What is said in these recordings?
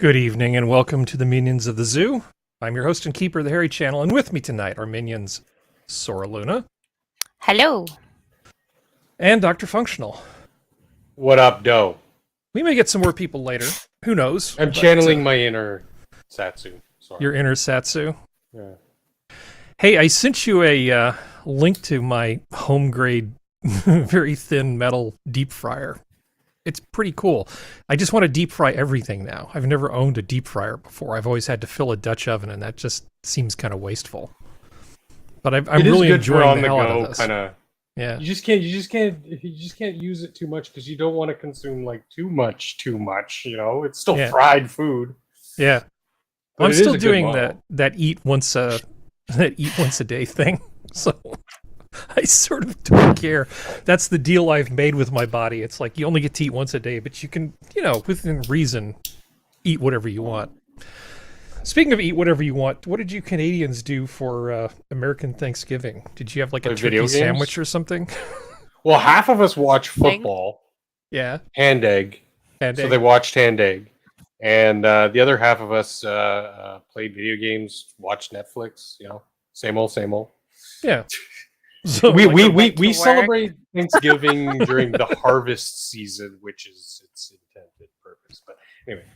Good evening and welcome to the Minions of the Zoo. I'm your host and keeper of the Harry Channel, and with me tonight are minions Sora Luna. Hello. And DrFunctional. What up, Doe? We may get some more people later. Who knows? I'm channeling my inner Satsu. Sorry. Your inner Satsu. Yeah. Hey, I sent you a link to my home grade, very thin metal deep fryer. It's pretty cool. I just want to deep fry everything now. I've never owned a deep fryer before. I've always had to fill a Dutch oven, and that just seems kind of wasteful. But I'm really enjoying the hell out of this. Kinda, yeah. You just can't use it too much because you don't want to consume like too much. You know, it's still fried food. Yeah. But I'm still doing that eat once a day thing. So I sort of don't care. That's the deal I've made with my body. It's like you only get to eat once a day, but you can, within reason, eat whatever you want. Speaking of eat whatever you want, what did you Canadians do for American Thanksgiving? Did you have like a turkey sandwich or something? Well, half of us watch football. Yeah. Hand egg. So they watched Hand Egg. And the other half of us played video games, watched Netflix, same old. Yeah. So we celebrate Thanksgiving during the harvest season, which is its intended purpose. But anyway,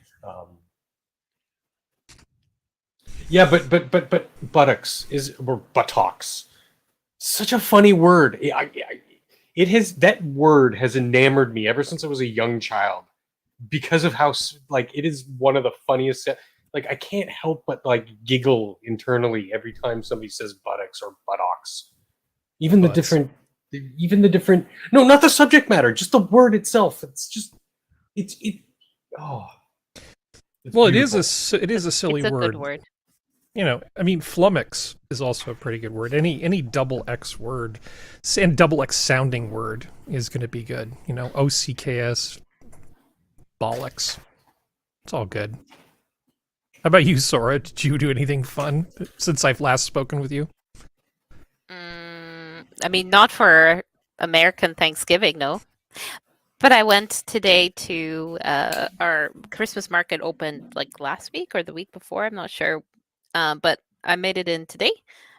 but buttocks or buttocks, such a funny word. That word has enamored me ever since I was a young child because of how it is one of the funniest. Like I can't help but giggle internally every time somebody says buttocks or buttocks. Even the different. No, not the subject matter. Just the word itself. It is a silly it's a word. Good word. Flummox is also a pretty good word. Any double X word and double X sounding word is going to be good. OCKS, bollocks. It's all good. How about you, Sora? Did you do anything fun since I've last spoken with you? Not for American Thanksgiving, no. But I went today to our Christmas market opened last week or the week before. I'm not sure. But I made it in today.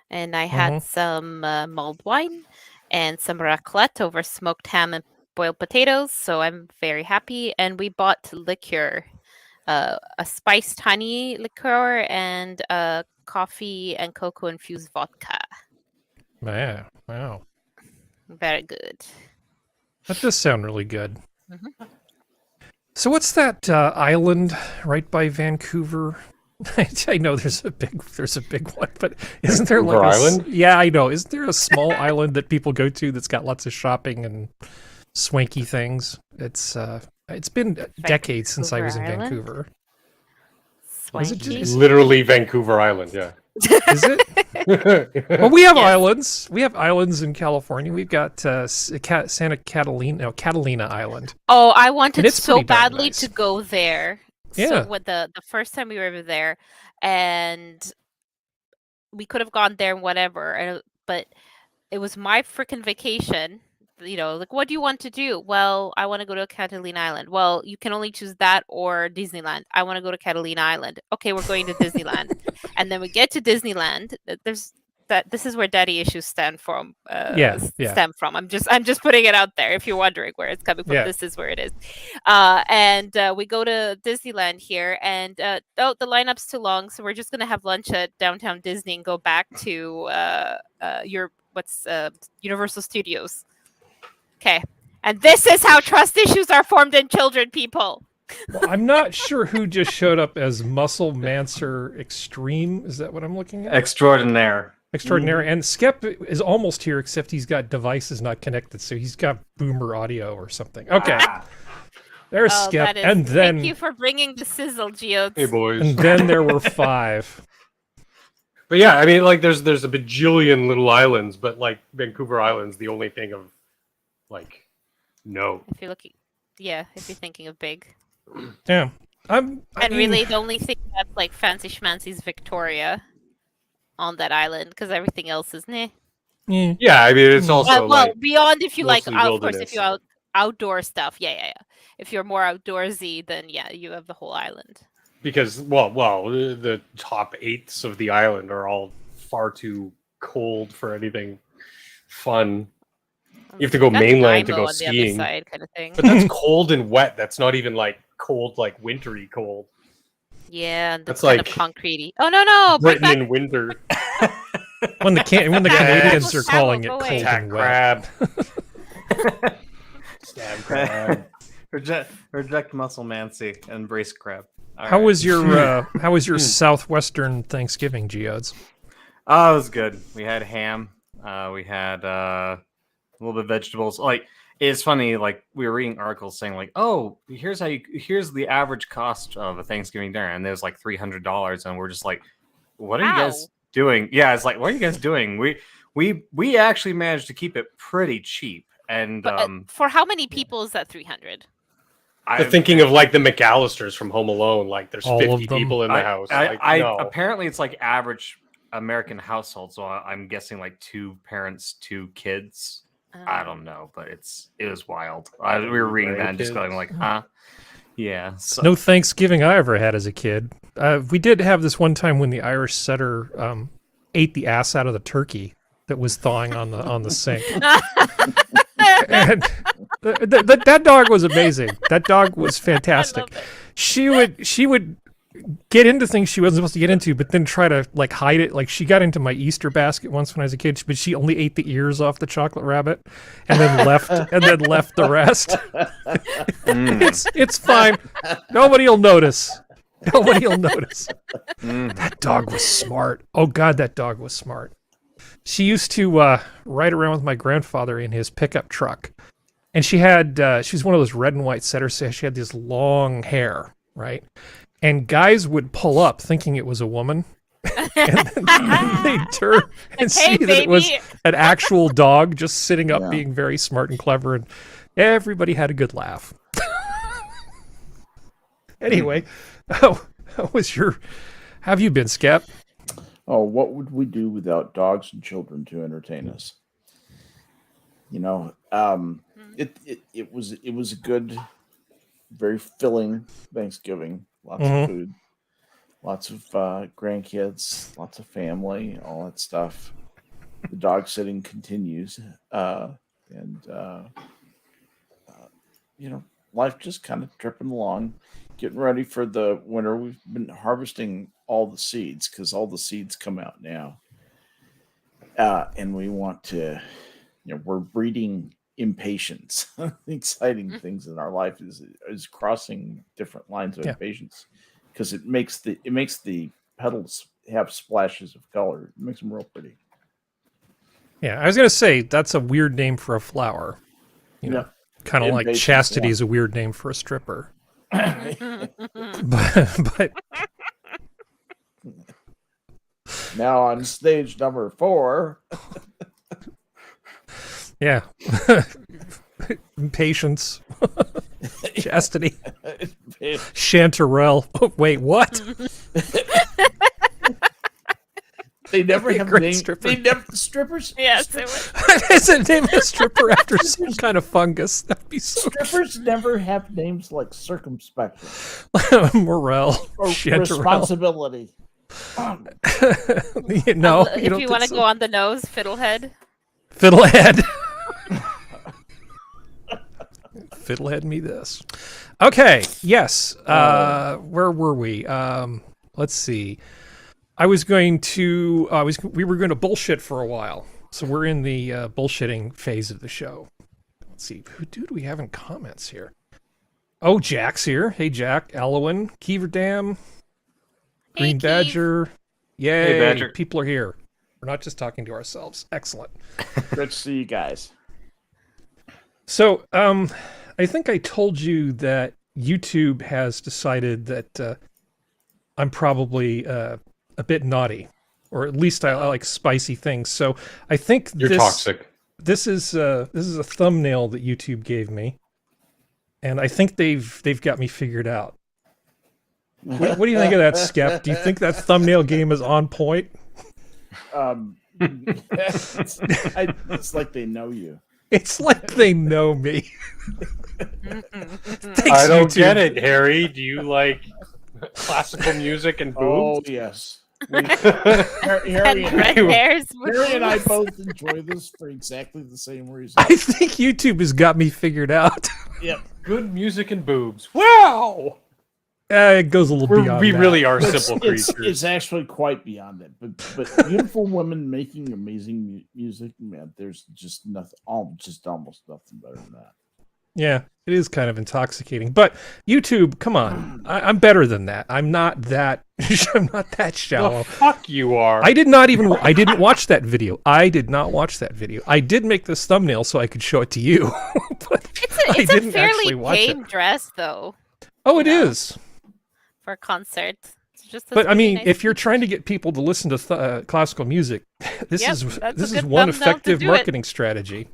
And I had some mulled wine and some raclette over smoked ham and boiled potatoes. So I'm very happy. And we bought liqueur, a spiced honey liqueur and coffee and cocoa infused vodka. Man, wow. Very good. That does sound really good. Mm-hmm. So what's that island right by Vancouver? I know there's a big one, but isn't there Vancouver Island? Yeah, I know. Isn't there a small island that people go to that's got lots of shopping and swanky things? It's been decades since I was in Vancouver. Is it just literally Vancouver Island? Yeah. Is it? Well, we have islands. We have islands in California. We've got Catalina Island. Oh, I wanted so badly nice to go there. Yeah. So with the first time we were over there, and we could have gone there, whatever. But it was my freaking vacation. What do you want to do? Well, I want to go to Catalina Island. Well, you can only choose that or Disneyland. I want to go to Catalina Island. Okay, we're going to Disneyland. And then we get to Disneyland. This is where daddy issues stem from. Stem from. I'm just putting it out there. If you're wondering where it's coming from, this is where it is. And we go to Disneyland here, and the lineup's too long, so we're just gonna have lunch at Downtown Disney and go back to Universal Studios. Okay, and this is how trust issues are formed in children, people. Well, I'm not sure who just showed up as Muscle Mancer Extreme. Is that what I'm looking at? Extraordinaire. And Skep is almost here, except he's got devices not connected, so he's got boomer audio or something. Okay, there's Skep, and then thank you for bringing the sizzle, Geodes. Hey boys. And then there were 5. But yeah, there's a bajillion little islands, but Vancouver Island's the only thing of no. If you're looking, if you're thinking of big. Yeah, really, the only thing that's fancy schmancy is Victoria on that island, because everything else is meh. Yeah, it's also beyond if you of wilderness. course, if you outdoor stuff, yeah. If you're more outdoorsy, then you have the whole island. because the top eighths of the island are all far too cold for anything fun. You have to go Got mainland to Nanaimo go on the other skiing. side kind of thing. But that's cold and wet. That's not even like cold, like wintry cold. Yeah, That's that's kind like of concretey. Oh no! Bring Britain back in winter. When the Canadians are Apple calling it shallow, cold go away. Attack and wet. crab. Stab crab. Reject musclemancy, embrace crab. All How right. was your southwestern Thanksgiving, Geodes? Oh, it was good. We had ham. We had a little bit of vegetables. Like, it's funny. Like, we were reading articles saying like, "Oh, here's the average cost of a Thanksgiving dinner," and there's like $300, and we're just like, "What are you guys doing?" Yeah, it's like, "What are you guys doing?" We actually managed to keep it pretty cheap, and But, for how many people is that 300? I'm thinking of like the McAllisters from Home Alone. Like there's All 50 of them? people in the house. Like, I no. apparently it's like average American household, so I'm guessing like 2 parents, 2 kids. I don't know, but it was wild. We were reading that and just going like, huh? Yeah. So. No Thanksgiving I ever had as a kid. We did have this one time when the Irish setter ate the ass out of the turkey that was thawing on the sink. And that dog was amazing. That dog was fantastic. She would get into things she wasn't supposed to get into, but then try to like hide it. Like she got into my Easter basket once when I was a kid, but she only ate the ears off the chocolate rabbit and then left the rest. It's fine. Nobody'll notice. Nobody'll notice. That dog was smart. Oh God, that dog was smart. She used to ride around with my grandfather in his pickup truck. And she was one of those red and white setters, so she had this long hair, right? And guys would pull up thinking it was a woman. And then they'd turn and see that it was an actual dog just sitting up being very smart and clever. And everybody had a good laugh. Anyway, how have you been, Skep? Oh, what would we do without dogs and children to entertain us? You know, it was a good, very filling Thanksgiving. Lots of food, lots of grandkids, lots of family, all that stuff. The dog sitting continues, and you know, life just kind of tripping along, getting ready for the winter. We've been harvesting all the seeds because all the seeds come out now, and we want to, you know, we're breeding impatience. The exciting things in our life is crossing different lines of impatience because it makes the petals have splashes of color. It makes them real pretty. Yeah, I was gonna say that's a weird name for a flower. You know, kind of like chastity is a weird name for a stripper. but now on stage number 4. Yeah. Impatience. Chastity. Chanterelle. Oh, wait, what? They never have names. They never strippers. Yes, Is it named a stripper after some kind of fungus? That'd be so. Strippers never have names like circumspection Morel or Chanterelle. responsibility. No, if you want to go on the nose, Fiddlehead. Fiddlehead. Fiddlehead me this. Okay, yes. Where were we? Let's see. We were going to bullshit for a while. So we're in the bullshitting phase of the show. Let's see. Who do we have in comments here? Oh, Jack's here. Hey, Jack. Elwyn. Keever Dam. Green Badger. Yay. Hey, Badger. People are here. We're not just talking to ourselves. Excellent. Good to see you guys. So, I think I told you that YouTube has decided that I'm probably a bit naughty, or at least I like spicy things. So I think You're toxic. This is a thumbnail that YouTube gave me, and I think they've got me figured out. What do you think of that, Skep? Do you think that thumbnail game is on point? It's like they know you. It's like they know me. Thanks, I don't YouTube. get it, Harry. Do you like Classical music and Oh boobs. yes. And Harry red hairs. with Harry and I boobs. both enjoy this for exactly the same reason. I think YouTube has got me figured out. Yep. Good music and boobs. Wow. It goes a little beyond We that. really are It's, simple it's, creatures. it's actually quite beyond that. But beautiful women making amazing music, man, there's just nothing, almost nothing better than that. Yeah, it is kind of intoxicating. But YouTube, come on, I'm better than that. I'm not that. I'm not that The shallow. fuck you are. I didn't watch that video. I did not watch that video. I did make this thumbnail so I could show it to you. But I It's a didn't fairly actually watch it. tame dress, though, Oh, it you know. is. for a concert. It's just But I mean, nice if you're feature. trying to get people to listen to classical music, this Yep, is that's this a is good one thumbnail to effective do it. marketing strategy.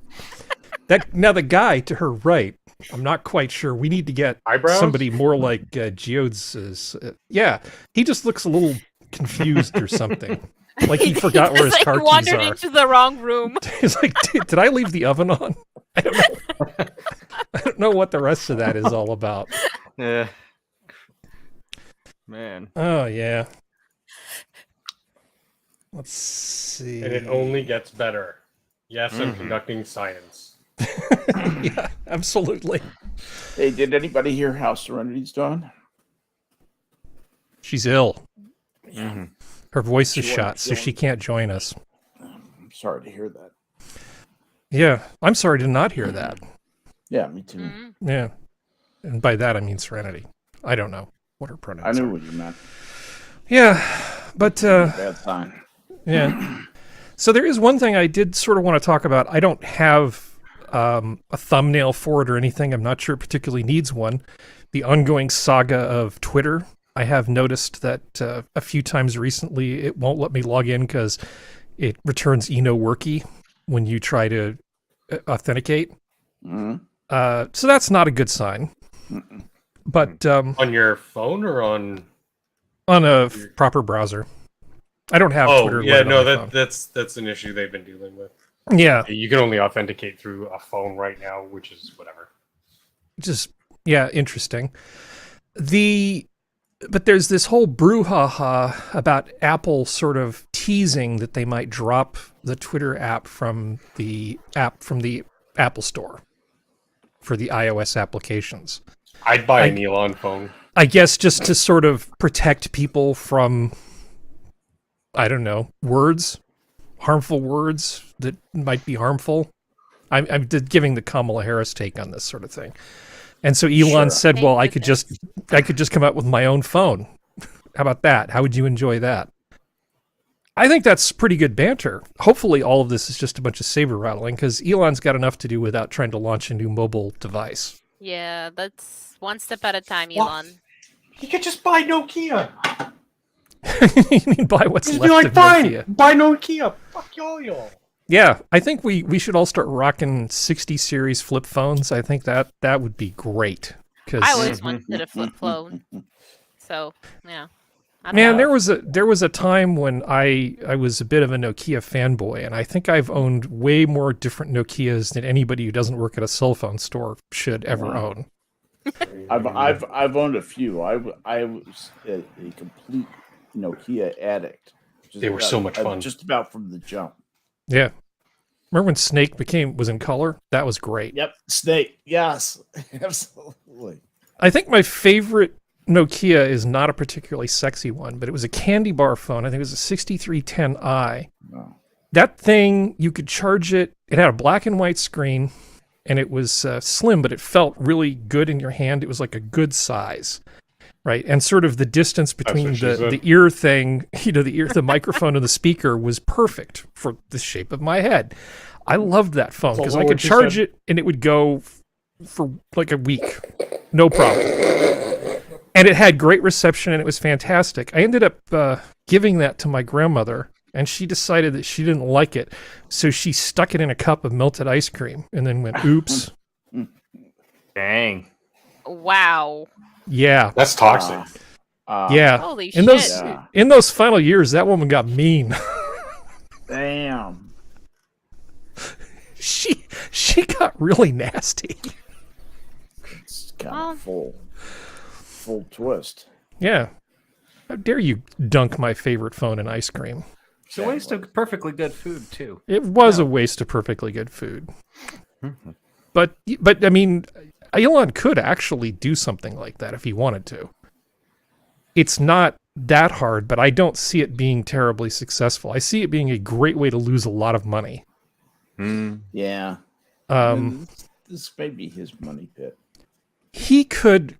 That now the guy to her right, I'm not quite sure. We need to get Eyebrows? somebody more like Geodes. Yeah, he just looks a little confused or something. Like he forgot where his just, car like, keys wandered are. into the wrong room. He's like, did I leave the oven on? I don't know. I don't know what the rest of that is all about. Yeah. Man. Oh yeah. Let's see. And it only gets better. Yes, I'm Mhm. conducting science. Yeah, absolutely. Hey, did anybody hear how Serenity's doing? She's ill. Mhm. Her voice is She shot, won't- so she can't join us. I'm sorry to hear that. Yeah, I'm sorry to not hear that. Yeah, me too. Mhm. Yeah, and by that I mean Serenity. I don't know what her I pronouns knew are. what you meant. Yeah, but Bad sign. yeah. So there is one thing I did sort of want to talk about. I don't have a thumbnail for it or anything. I'm not sure it particularly needs one. The ongoing saga of Twitter. I have noticed that a few times recently it won't let me log in because it returns no worky when you try to authenticate. Mm-hmm. So that's not a good sign. But On your phone or on? on a proper browser. I don't have Oh, Twitter. yeah, loaded no, on my phone. that's an issue they've been dealing with. Yeah, You can only authenticate through a phone right now, which is whatever. just yeah, interesting. But there's this whole brouhaha about Apple sort of teasing that they might drop the Twitter app from the Apple Store for the iOS applications. I'd buy an Elon phone. I guess just to sort of protect people from, I don't know, harmful words that might be harmful. I'm giving the Kamala Harris take on this sort of thing. And so Elon Sure. said, Thank well, I could goodness. just come out with my own phone. How about that? How would you enjoy that? I think that's pretty good banter. Hopefully all of this is just a bunch of saber rattling because Elon's got enough to do without trying to launch a new mobile device. Yeah, that's one step at a time, What? Elon. He could just buy Nokia. You mean buy what's Just left be like, of fine, Nokia? buy Nokia. Fuck y'all. Yeah, I think we should all start rocking 60 series flip phones. I think that would be great. Because I always wanted a flip phone. So, yeah. I'm man, down. there was a time when I was a bit of a Nokia fanboy, and I think I've owned way more different Nokias than anybody who doesn't work at a cell phone store should ever Wow. own. I've owned a few. I was a complete Nokia addict. They were so much fun. Just about from the jump. Yeah. Remember when Snake was in color? That was great. Yep, Snake. Yes, absolutely. I think my favorite Nokia is not a particularly sexy one, but it was a candy bar phone. I think it was a 6310i. No. That thing, you could charge it. It had a black and white screen, and it was slim, but it felt really good in your hand. It was like a good size, right? And sort of the distance between what she said. the ear thing, the microphone and the speaker was perfect for the shape of my head. I loved that phone That's because all I could what you charge said. it, and it would go for like a week, no problem. And it had great reception, and it was fantastic. I ended up giving that to my grandmother, and she decided that she didn't like it, so she stuck it in a cup of melted ice cream, and then went, "Oops, Dang. Wow. yeah, That's toxic. yeah." Holy In shit. those Yeah. in those final years, that woman got mean. Damn. she got really nasty. It's kind Well- of full twist. Yeah. How dare you dunk my favorite phone in ice cream? It's a waste of perfectly good food too. It was a waste of perfectly good food. Mhm. But I mean, Elon could actually do something like that if he wanted to. It's not that hard, but I don't see it being terribly successful. I see it being a great way to lose a lot of money. Yeah. This may be his money pit. He can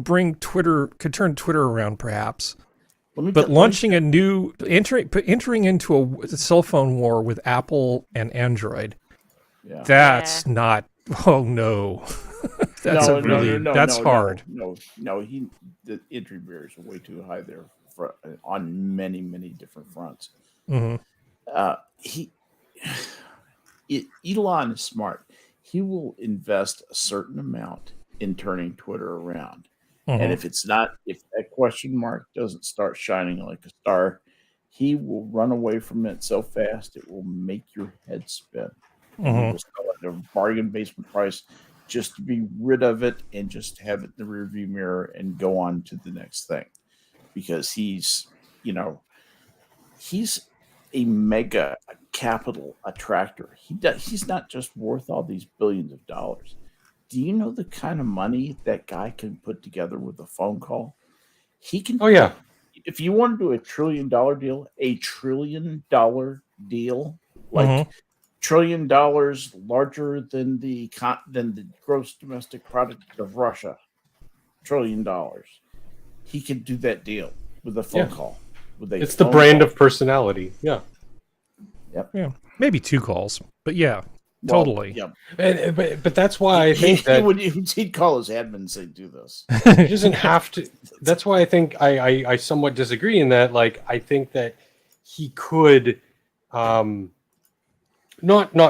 turn Twitter around perhaps. But Let launching a new entering into a cell phone war with Apple and Android, yeah. that's not. Oh no, that's that's hard. No, the entry barriers are way too high there on many different fronts. Mm-hmm. Elon is smart. He will invest a certain amount in turning Twitter around. Mm-hmm. And if that question mark doesn't start shining like a star, he will run away from it so fast it will make your head spin. Mm-hmm. And he will sell it at a bargain basement price just to be rid of it and just have it in the rearview mirror and go on to the next thing. Because he's a mega capital attractor. He's not just worth all these billions of dollars. Do you know the kind of money that guy can put together with a phone call? He can. Oh yeah. If you want to do $1 trillion deal, like Mm-hmm. $1 trillion larger than the gross domestic product of Russia, $1 trillion. He can do that deal with a phone call. It's the brand of personality. Yeah. Yep. Yeah, maybe 2 calls, but yeah, totally. Yeah. But that's why I think that he'd call his admin and say, "Do this." he doesn't have to. That's why I think I somewhat disagree in that. Like, I think that he could not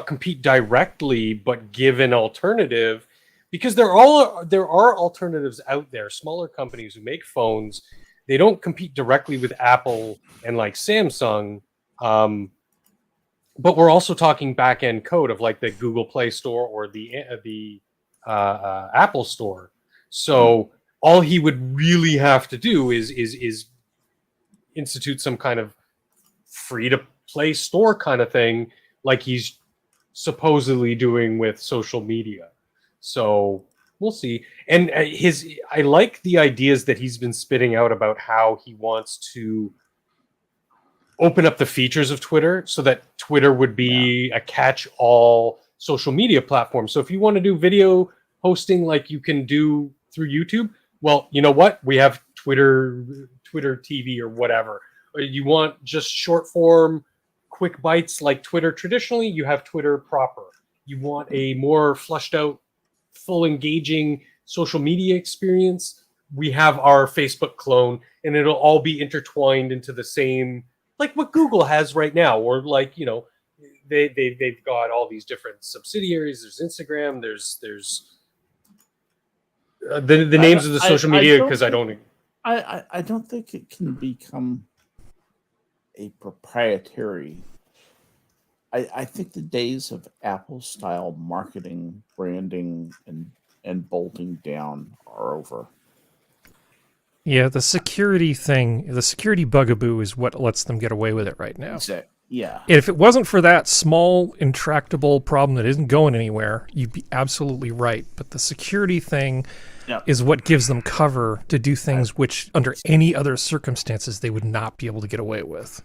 compete directly, but give an alternative, because there are alternatives out there. Smaller companies who make phones, they don't compete directly with Apple and like Samsung. But we're also talking back end code of like the Google Play Store or the Apple Store. So all he would really have to do is institute some kind of free to play store kind of thing, like he's supposedly doing with social media. So we'll see. And I like the ideas that he's been spitting out about how he wants to open up the features of Twitter so that Twitter would be a catch-all social media platform. So if you want to do video hosting like you can do through YouTube, well, you know what? We have Twitter TV or whatever. Or you want just short form, quick bites like Twitter traditionally, you have Twitter proper. You want a more fleshed out, full engaging social media experience, we have our Facebook clone, and it'll all be intertwined into the same, like what Google has right now, or like, you know, they've got all these different subsidiaries. There's Instagram. There's the names of the social media, because I don't think it can become a proprietary. I think the days of Apple style marketing, branding, and bolting down are over. Yeah, the security thing, the security bugaboo is what lets them get away with it right now. Exactly. Yeah. If it wasn't for that small, intractable problem that isn't going anywhere, you'd be absolutely right. But the security thing is what gives them cover to do things which, under any other circumstances, they would not be able to get away with.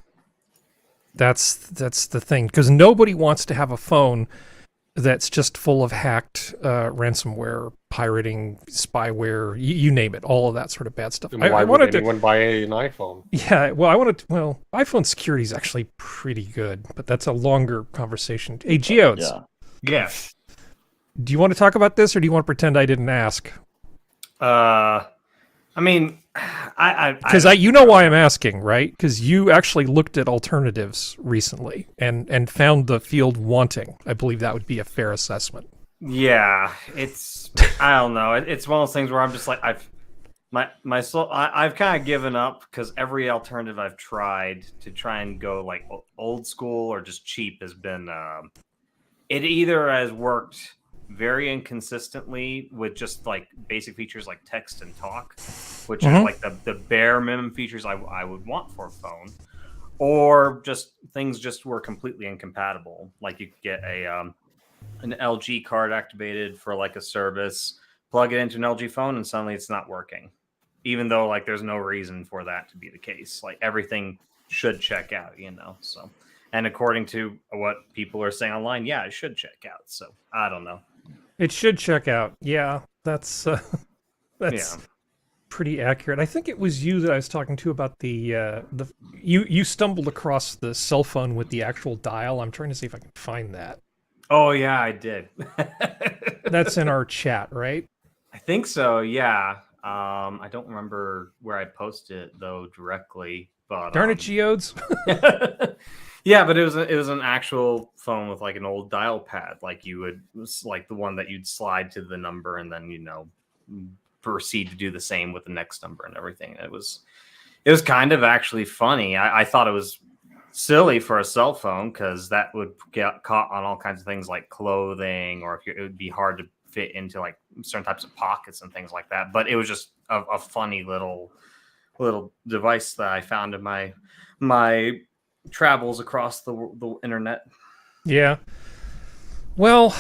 That's the thing, because nobody wants to have a phone that's just full of hacked ransomware, pirating, spyware, you name it, all of that sort of bad stuff. Why would anyone buy an iPhone? Yeah, well, iPhone security is actually pretty good, but that's a longer conversation. Hey, Geodes. Yes. Do you want to talk about this, or do you want to pretend I didn't ask? I mean, because you know why I'm asking, right? Because you actually looked at alternatives recently and found the field wanting. I believe that would be a fair assessment. Yeah, it's I don't know. It's one of those things where I'm just like I've kind of given up, because every alternative I've tried to try and go like old school or just cheap has been it either has worked very inconsistently with just like basic features like text and talk, which are like the bare minimum features I would want for a phone, or just things just were completely incompatible. Like you could get an LG card activated for like a service, plug it into an LG phone, and suddenly it's not working, even though like there's no reason for that to be the case. Like everything should check out, so. And according to what people are saying online, yeah, it should check out. So I don't know. It should check out. Yeah, that's pretty accurate. I think it was you that I was talking to about you stumbled across the cell phone with the actual dial. I'm trying to see if I can find that. Oh yeah, I did. That's in our chat, right? I think so. Yeah. I don't remember where I posted it though directly, but darn it, geodes. Yeah, but it was an actual phone with like an old dial pad, like it was like the one that you'd slide to the number and then proceed to do the same with the next number and everything. It was kind of actually funny. I thought it was silly for a cell phone because that would get caught on all kinds of things like clothing, or it would be hard to fit into like certain types of pockets and things like that. But it was just a funny little device that I found in my travels across the internet. Yeah. Well,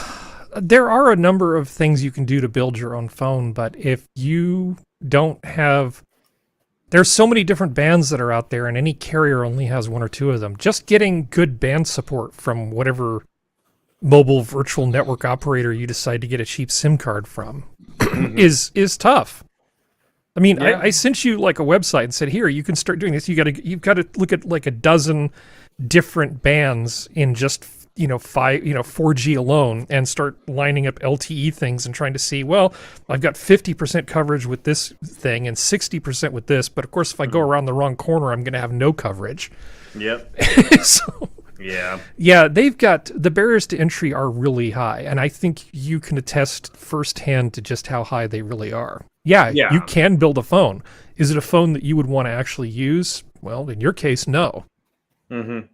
there are a number of things you can do to build your own phone, but if you don't have... There's so many different bands that are out there, and any carrier only has one or two of them. Just getting good band support from whatever mobile virtual network operator you decide to get a cheap SIM card from is tough. I mean, yeah. I sent you like a website and said, here, you can start doing this. You've got to look at like a dozen different bands in just 4G alone and start lining up LTE things and trying to see, well, I've got 50% coverage with this thing and 60% with this, but of course if I go around the wrong corner, I'm going to have no coverage. Yep. So, yeah, they've got, the barriers to entry are really high, and I think you can attest firsthand to just how high they really are. Yeah, you can build a phone. Is it a phone that you would want to actually use? Well, in your case, no. Mm-hmm.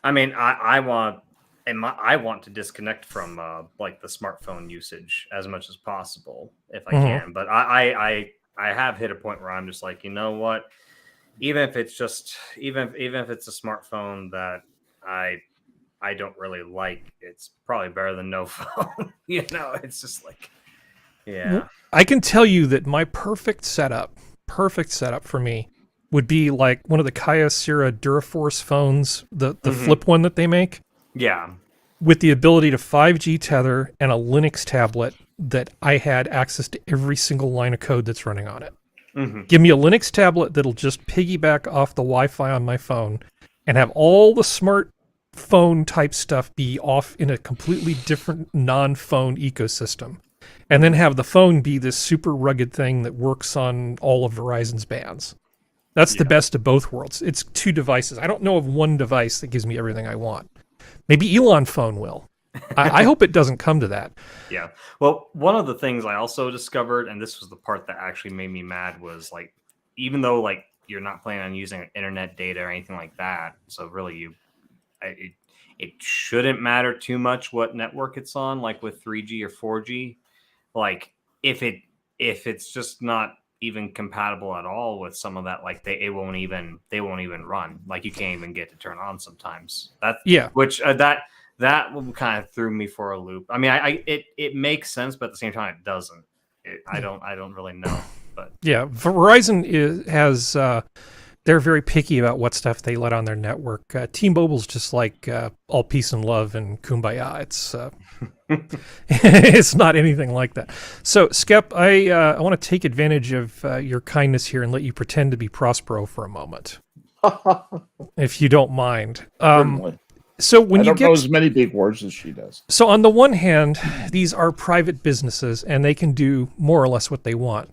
I mean, I want to disconnect from like the smartphone usage as much as possible if I can. But I have hit a point where I'm just like, you know what? Even if it's a smartphone that I don't really like, it's probably better than no phone. It's just like, yeah. I can tell you that my perfect setup for me would be like one of the Kyocera Duraforce phones, the flip one that they make. Yeah. With the ability to 5G tether and a Linux tablet that I had access to every single line of code that's running on it. Mm-hmm. Give me a Linux tablet that'll just piggyback off the Wi-Fi on my phone and have all the smartphone type stuff be off in a completely different non-phone ecosystem. And then have the phone be this super rugged thing that works on all of Verizon's bands. That's the best of both worlds. It's two devices. I don't know of one device that gives me everything I want. Maybe Elon phone will. I hope it doesn't come to that. Yeah. Well, one of the things I also discovered, and this was the part that actually made me mad, was like, even though like you're not planning on using internet data or anything like that, so really it shouldn't matter too much what network it's on, like with 3G or 4G. Like if it's just not even compatible at all with some of that, like they won't even run. Like you can't even get to turn on sometimes. Which that kind of threw me for a loop. I mean, it makes sense, but at the same time it doesn't. I don't really know. But yeah, Verizon has they're very picky about what stuff they let on their network. T-Mobile's just like all peace and love and kumbaya. It's it's not anything like that. So, Skep, I want to take advantage of your kindness here and let you pretend to be Prospero for a moment, if you don't mind. So when you get know as many big words as she does. So on the one hand, these are private businesses and they can do more or less what they want.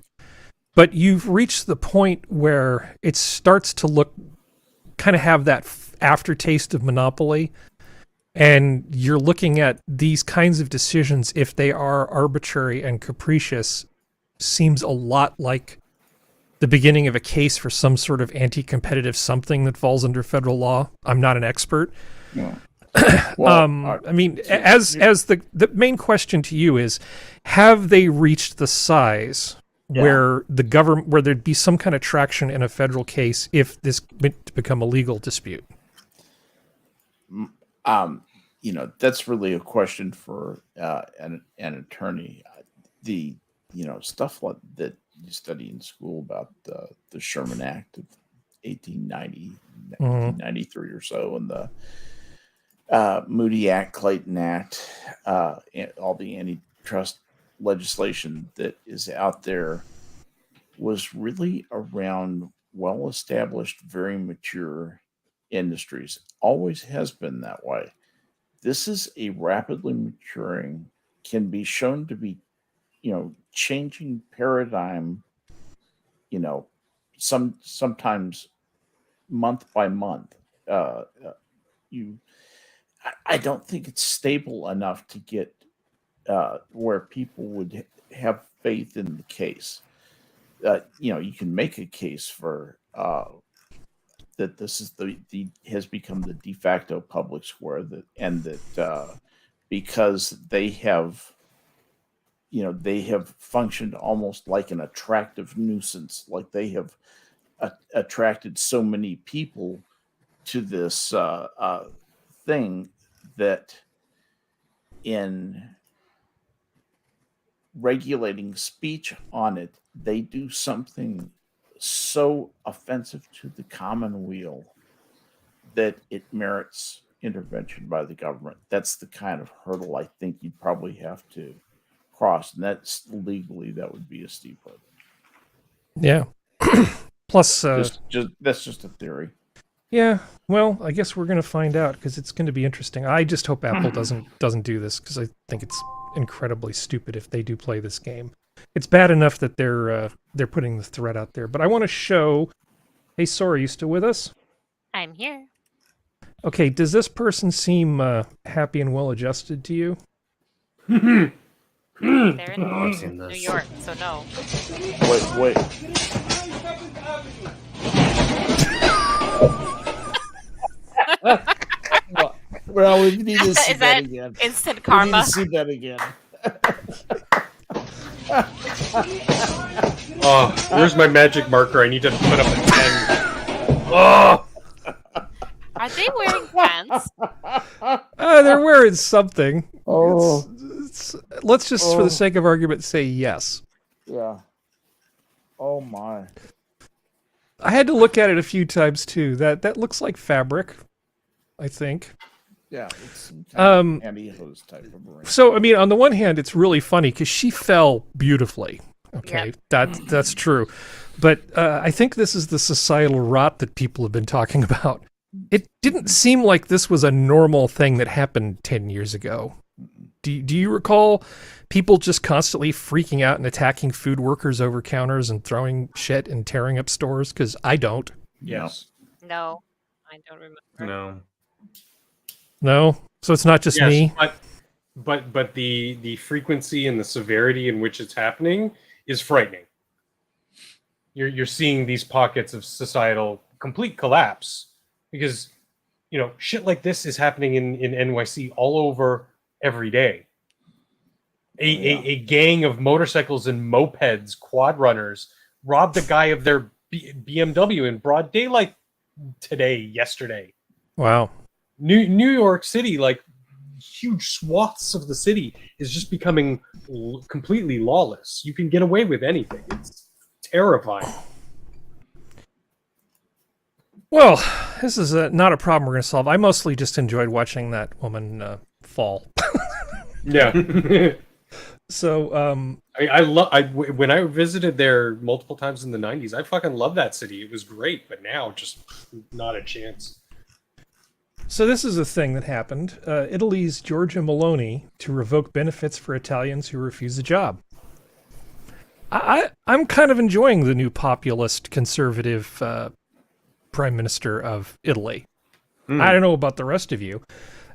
But you've reached the point where it starts to kind of have that aftertaste of monopoly. And you're looking at these kinds of decisions, if they are arbitrary and capricious, seems a lot like the beginning of a case for some sort of anti-competitive something that falls under federal law. I'm not an expert. No. Well, I mean, as the main question to you is, have they reached the size where the government, where there'd be some kind of traction in a federal case if this went to become a legal dispute? That's really a question for an attorney. The stuff like that you study in school about the Sherman Act of 1890, 1993 or so, and the Moody Act, Clayton Act, and all the antitrust legislation that is out there was really around well-established, very mature industries. Always has been that way. This is a rapidly maturing, can be shown to be, changing paradigm, sometimes month by month. I don't think it's stable enough to get where people would have faith in the case. You can make a case for that this is has become the de facto public square, that because they have functioned almost like an attractive nuisance, like they have attracted so many people to this thing that in regulating speech on it, they do something so offensive to the common weal that it merits intervention by the government. That's the kind of hurdle I think you'd probably have to cross, and that's legally that would be a steep hurdle. Yeah. Plus, that's just a theory. Yeah. Well, I guess we're going to find out, because it's going to be interesting. I just hope Apple doesn't do this, because I think it's incredibly stupid if they do play this game. It's bad enough that they're putting the threat out there, but I want to show. Hey, Sora, you still with us? I'm here. Okay. Does this person seem happy and well adjusted to you? They're in I've seen New this. York, so no. Wait. Well, we need to see Is that that again. instant We need karma? to see that again. Oh, where's my magic marker? I need to put up a 10. Oh! Are they wearing pants? They're wearing something. Oh. Let's just, for the sake of argument, say yes. Yeah. Oh my. I had to look at it a few times too. That looks like fabric, I think. Yeah, it's some kind of pantyhose type of ring. So, I mean, on the one hand, it's really funny because she fell beautifully. Okay, that's true. But I think this is the societal rot that people have been talking about. It didn't seem like this was a normal thing that happened 10 years ago. Do you recall people just constantly freaking out and attacking food workers over counters and throwing shit and tearing up stores? Because I don't. Yes. No, I don't remember. No? So it's not just me? But the frequency and the severity in which it's happening is frightening. You're seeing these pockets of societal complete collapse because shit like this is happening in NYC all over every day. A gang of motorcycles and mopeds, quad runners, robbed a guy of their BMW in broad daylight yesterday. Wow. New York City, like huge swaths of the city, is just becoming completely lawless. You can get away with anything. It's terrifying. Well, this is not a problem we're going to solve. I mostly just enjoyed watching that woman fall. Yeah. So, when I visited there multiple times in the 90s, I fucking loved that city. It was great, but now just not a chance. So this is a thing that happened. Italy's Giorgia Meloni to revoke benefits for Italians who refuse a job. I'm kind of enjoying the new populist conservative Prime Minister of Italy. I don't know about the rest of you.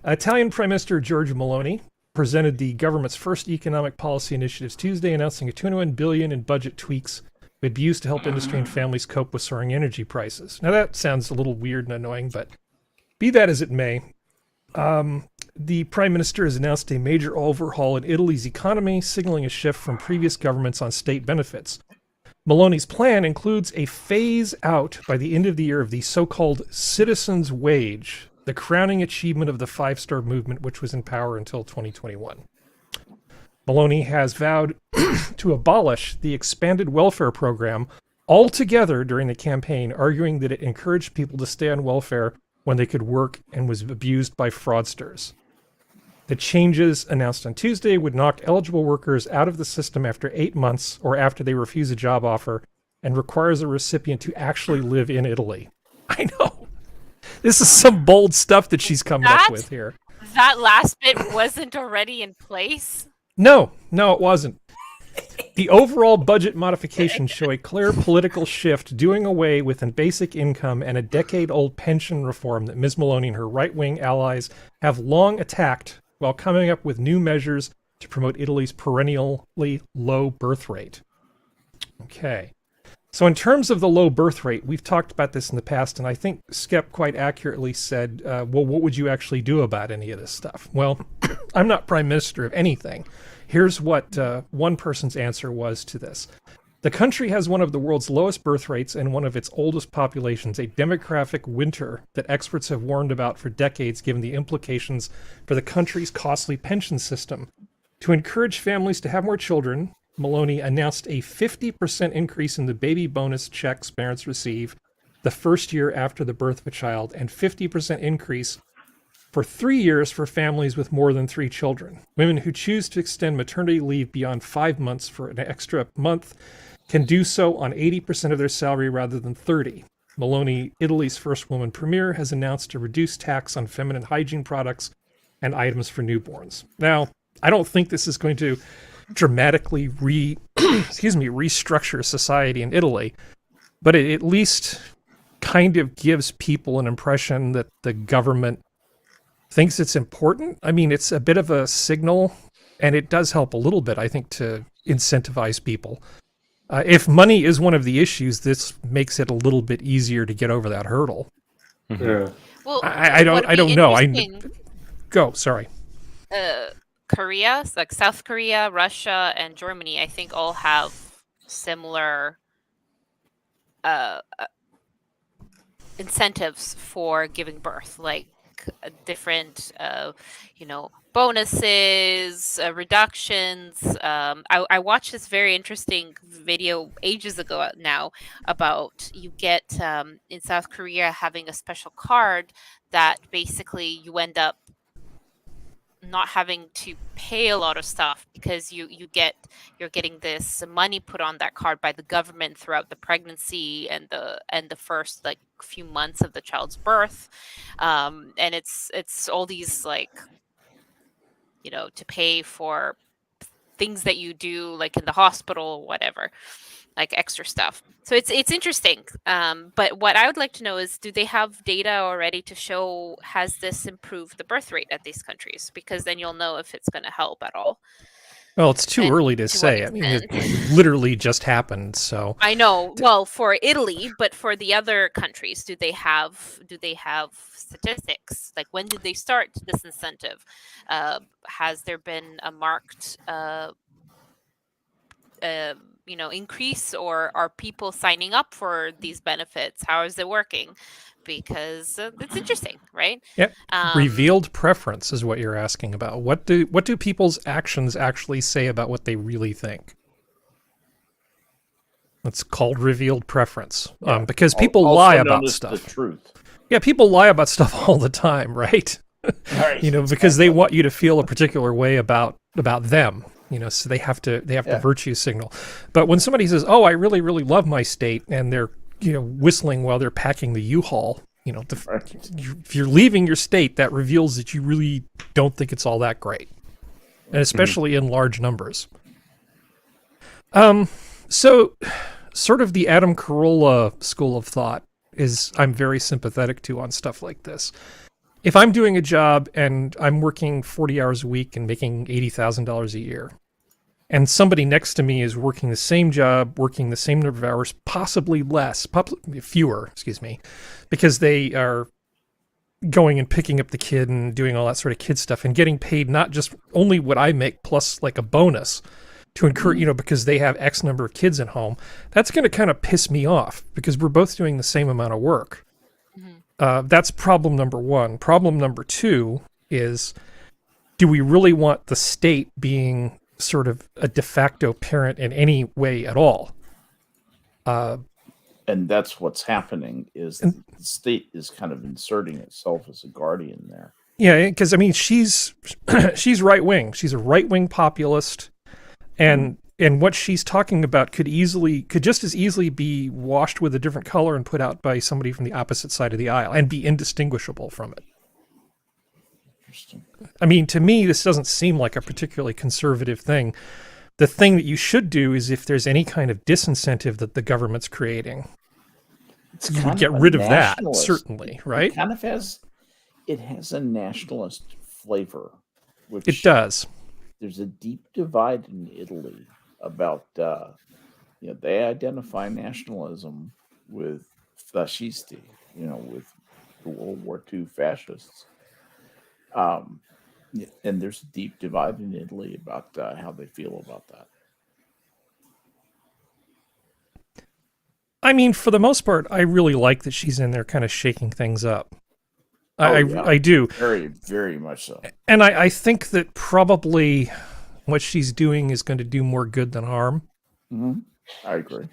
Italian Prime Minister Giorgia Meloni presented the government's first economic policy initiatives Tuesday, announcing a $21 billion in budget tweaks would be used to help industry and families cope with soaring energy prices. Now that sounds a little weird and annoying, but be that as it may, the Prime Minister has announced a major overhaul in Italy's economy, signaling a shift from previous governments on state benefits. Maloney's plan includes a phase out by the end of the year of the so-called citizen's wage, the crowning achievement of the five-star movement, which was in power until 2021. Maloney has vowed to abolish the expanded welfare program altogether during the campaign, arguing that it encouraged people to stay on welfare when they could work and was abused by fraudsters. The changes announced on Tuesday would knock eligible workers out of the system after 8 months or after they refuse a job offer and requires a recipient to actually live in Italy. I know. This is some bold stuff that she's coming up with here. That last bit wasn't already in place? No, it wasn't. The overall budget modifications show a clear political shift, doing away with a basic income and a decade-old pension reform that Ms. Maloney and her right-wing allies have long attacked, while coming up with new measures to promote Italy's perennially low birth rate. Okay. So in terms of the low birth rate, we've talked about this in the past, and I think Skep quite accurately said, well, what would you actually do about any of this stuff? Well, I'm not prime minister of anything. Here's what one person's answer was to this. The country has one of the world's lowest birth rates and one of its oldest populations, a demographic winter that experts have warned about for decades given the implications for the country's costly pension system. To encourage families to have more children, Maloney announced a 50% increase in the baby bonus checks parents receive the first year after the birth of a child, and 50% increase for 3 years for families with more than 3 children. Women who choose to extend maternity leave beyond 5 months for an extra month can do so on 80% of their salary rather than 30%. Maloney, Italy's first woman premier, has announced a reduced tax on feminine hygiene products and items for newborns. Now, I don't think this is going to dramatically restructure society in Italy, but it at least kind of gives people an impression that the government thinks it's important. I mean, it's a bit of a signal, and it does help a little bit, I think, to incentivize people. If money is one of the issues, this makes it a little bit easier to get over that hurdle. Yeah. Well, I don't know. Go. Sorry. Korea, like South Korea, Russia, and Germany, I think all have similar incentives for giving birth, like different, bonuses, reductions. I watched this very interesting video ages ago now about you get in South Korea having a special card that basically you end up not having to pay a lot of stuff because you're getting this money put on that card by the government throughout the pregnancy and the first like few months of the child's birth, and it's all these like to pay for things that you do like in the hospital or whatever, like extra stuff. So it's interesting. But what I would like to know is, do they have data already to show has this improved the birth rate at these countries? Because then you'll know if it's going to help at all. Well, it's too early to say. I mean, it literally just happened. So I know. Well, for Italy, but for the other countries, do they have statistics? Like, when did they start this incentive? Has there been a marked increase, or are people signing up for these benefits? How is it working? Because it's interesting, right? Yep. Revealed preference is what you're asking about. What do people's actions actually say about what they really think? It's called revealed preference. Because people lie about stuff. The truth. Yeah, people lie about stuff all the time, right? Right. Because they want you to feel a particular way about them. So they have to virtue signal. But when somebody says, "Oh, I really, really love my state," and they're whistling while they're packing the U-Haul, if you're leaving your state, that reveals that you really don't think it's all that great, and especially in large numbers. So sort of the Adam Carolla school of thought is I'm very sympathetic to on stuff like this. If I'm doing a job and I'm working 40 hours a week and making $80,000 a year, and somebody next to me is working the same job, working the same number of hours, possibly fewer, because they are going and picking up the kid and doing all that sort of kid stuff and getting paid not just only what I make plus like a bonus, to encourage, because they have X number of kids at home, that's going to kind of piss me off because we're both doing the same amount of work. That's problem number one. Problem number two is, do we really want the state being sort of a de facto parent in any way at all? And that's what's happening is the state is kind of inserting itself as a guardian there. Yeah, because I mean, she's right wing. She's a right wing populist, and what she's talking about could just as easily be washed with a different color and put out by somebody from the opposite side of the aisle and be indistinguishable from it. Interesting. I mean, to me, this doesn't seem like a particularly conservative thing. The thing that you should do is, if there's any kind of disincentive that the government's creating, you would get rid of that, certainly, right? It has a nationalist flavor. Which it does. There's a deep divide in Italy about, they identify nationalism with fascisti, with the World War II fascists. And there's a deep divide in Italy about how they feel about that. I mean, for the most part, I really like that she's in there kind of shaking things up. I do. Very, very much so. And I think that probably what she's doing is going to do more good than harm. Mm-hmm. I agree.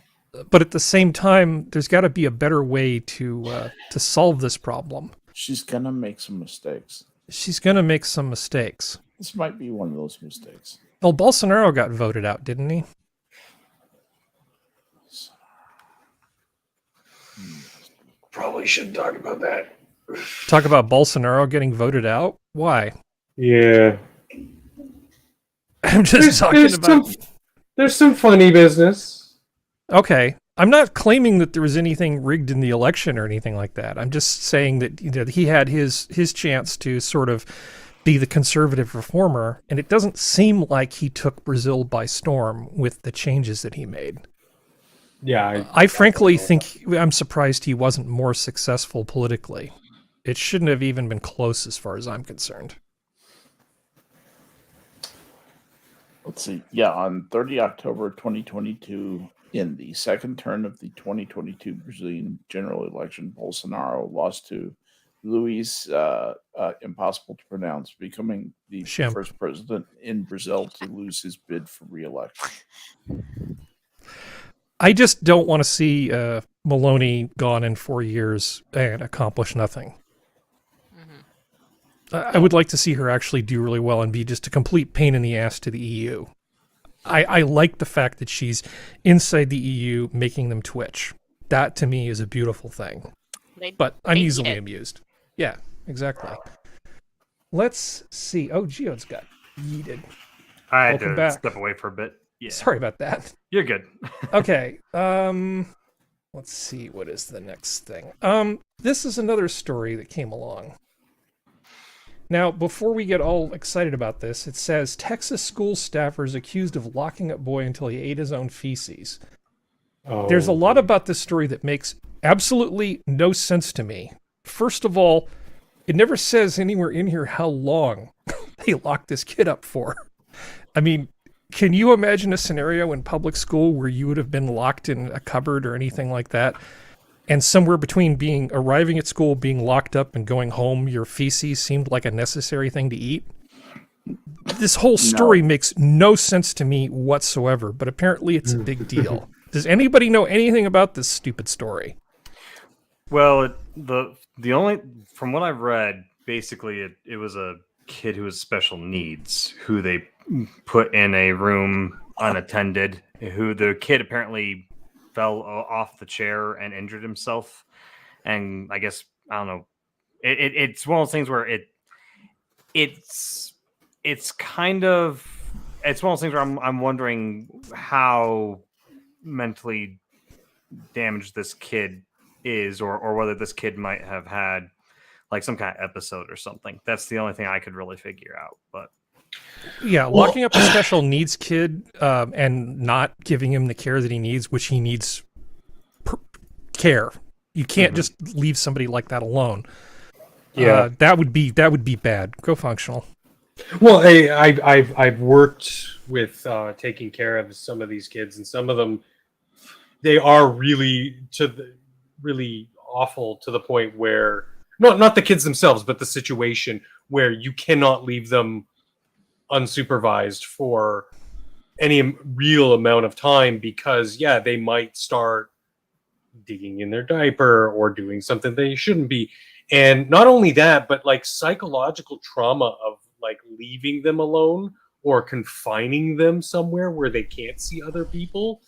But at the same time, there's got to be a better way to solve this problem. She's going to make some mistakes. She's going to make some mistakes. This might be one of those mistakes. Well, Bolsonaro got voted out, didn't he? Probably should talk about that. Talk about Bolsonaro getting voted out? Why? Yeah. I'm just talking about... There's some funny business. Okay. I'm not claiming that there was anything rigged in the election or anything like that. I'm just saying that he had his chance to sort of be the conservative reformer, and it doesn't seem like he took Brazil by storm with the changes that he made. Yeah. I frankly think I'm surprised he wasn't more successful politically. It shouldn't have even been close as far as I'm concerned. Let's see. Yeah, on 30 October 2022, in the second turn of the 2022 Brazilian general election, Bolsonaro lost to Luiz, impossible to pronounce, becoming the first president in Brazil to lose his bid for re-election. I just don't want to see Maloney gone in 4 years and accomplish nothing. I would like to see her actually do really well and be just a complete pain in the ass to the EU. I like the fact that she's inside the EU making them twitch. That, to me, is a beautiful thing. But I'm easily amused. Yeah, exactly. Let's see. Oh, Geode's got yeeted. I had to step away for a bit. Yeah. Sorry about that. You're good. Okay. Let's see. What is the next thing? This is another story that came along. Now, before we get all excited about this, it says Texas school staffers accused of locking up boy until he ate his own feces. Oh. There's a lot about this story that makes absolutely no sense to me. First of all, it never says anywhere in here how long they locked this kid up for. I mean, can you imagine a scenario in public school where you would have been locked in a cupboard or anything like that? And somewhere between arriving at school, being locked up, and going home, your feces seemed like a necessary thing to eat? This whole story makes no sense to me whatsoever, but apparently it's a big deal. Does anybody know anything about this stupid story? Well, the only, from what I've read, basically it was a kid who was special needs who they put in a room unattended, who the kid apparently fell off the chair and injured himself. And I guess, I don't know, it's one of those things where it's one of those things where I'm wondering how mentally damaged this kid is, or whether this kid might have had like some kind of episode or something. That's the only thing I could really figure out. But yeah, locking up a special needs kid and not giving him the care that he needs, which he needs care. You can't just leave somebody like that alone. Yeah, that would be bad. Go functional. Well, I've worked with taking care of some of these kids, and some of them, they are really really awful to the point where not the kids themselves, but the situation where you cannot leave them unsupervised for any real amount of time, because they might start digging in their diaper or doing something they shouldn't be. And not only that, but like psychological trauma of like leaving them alone or confining them somewhere where they can't see other people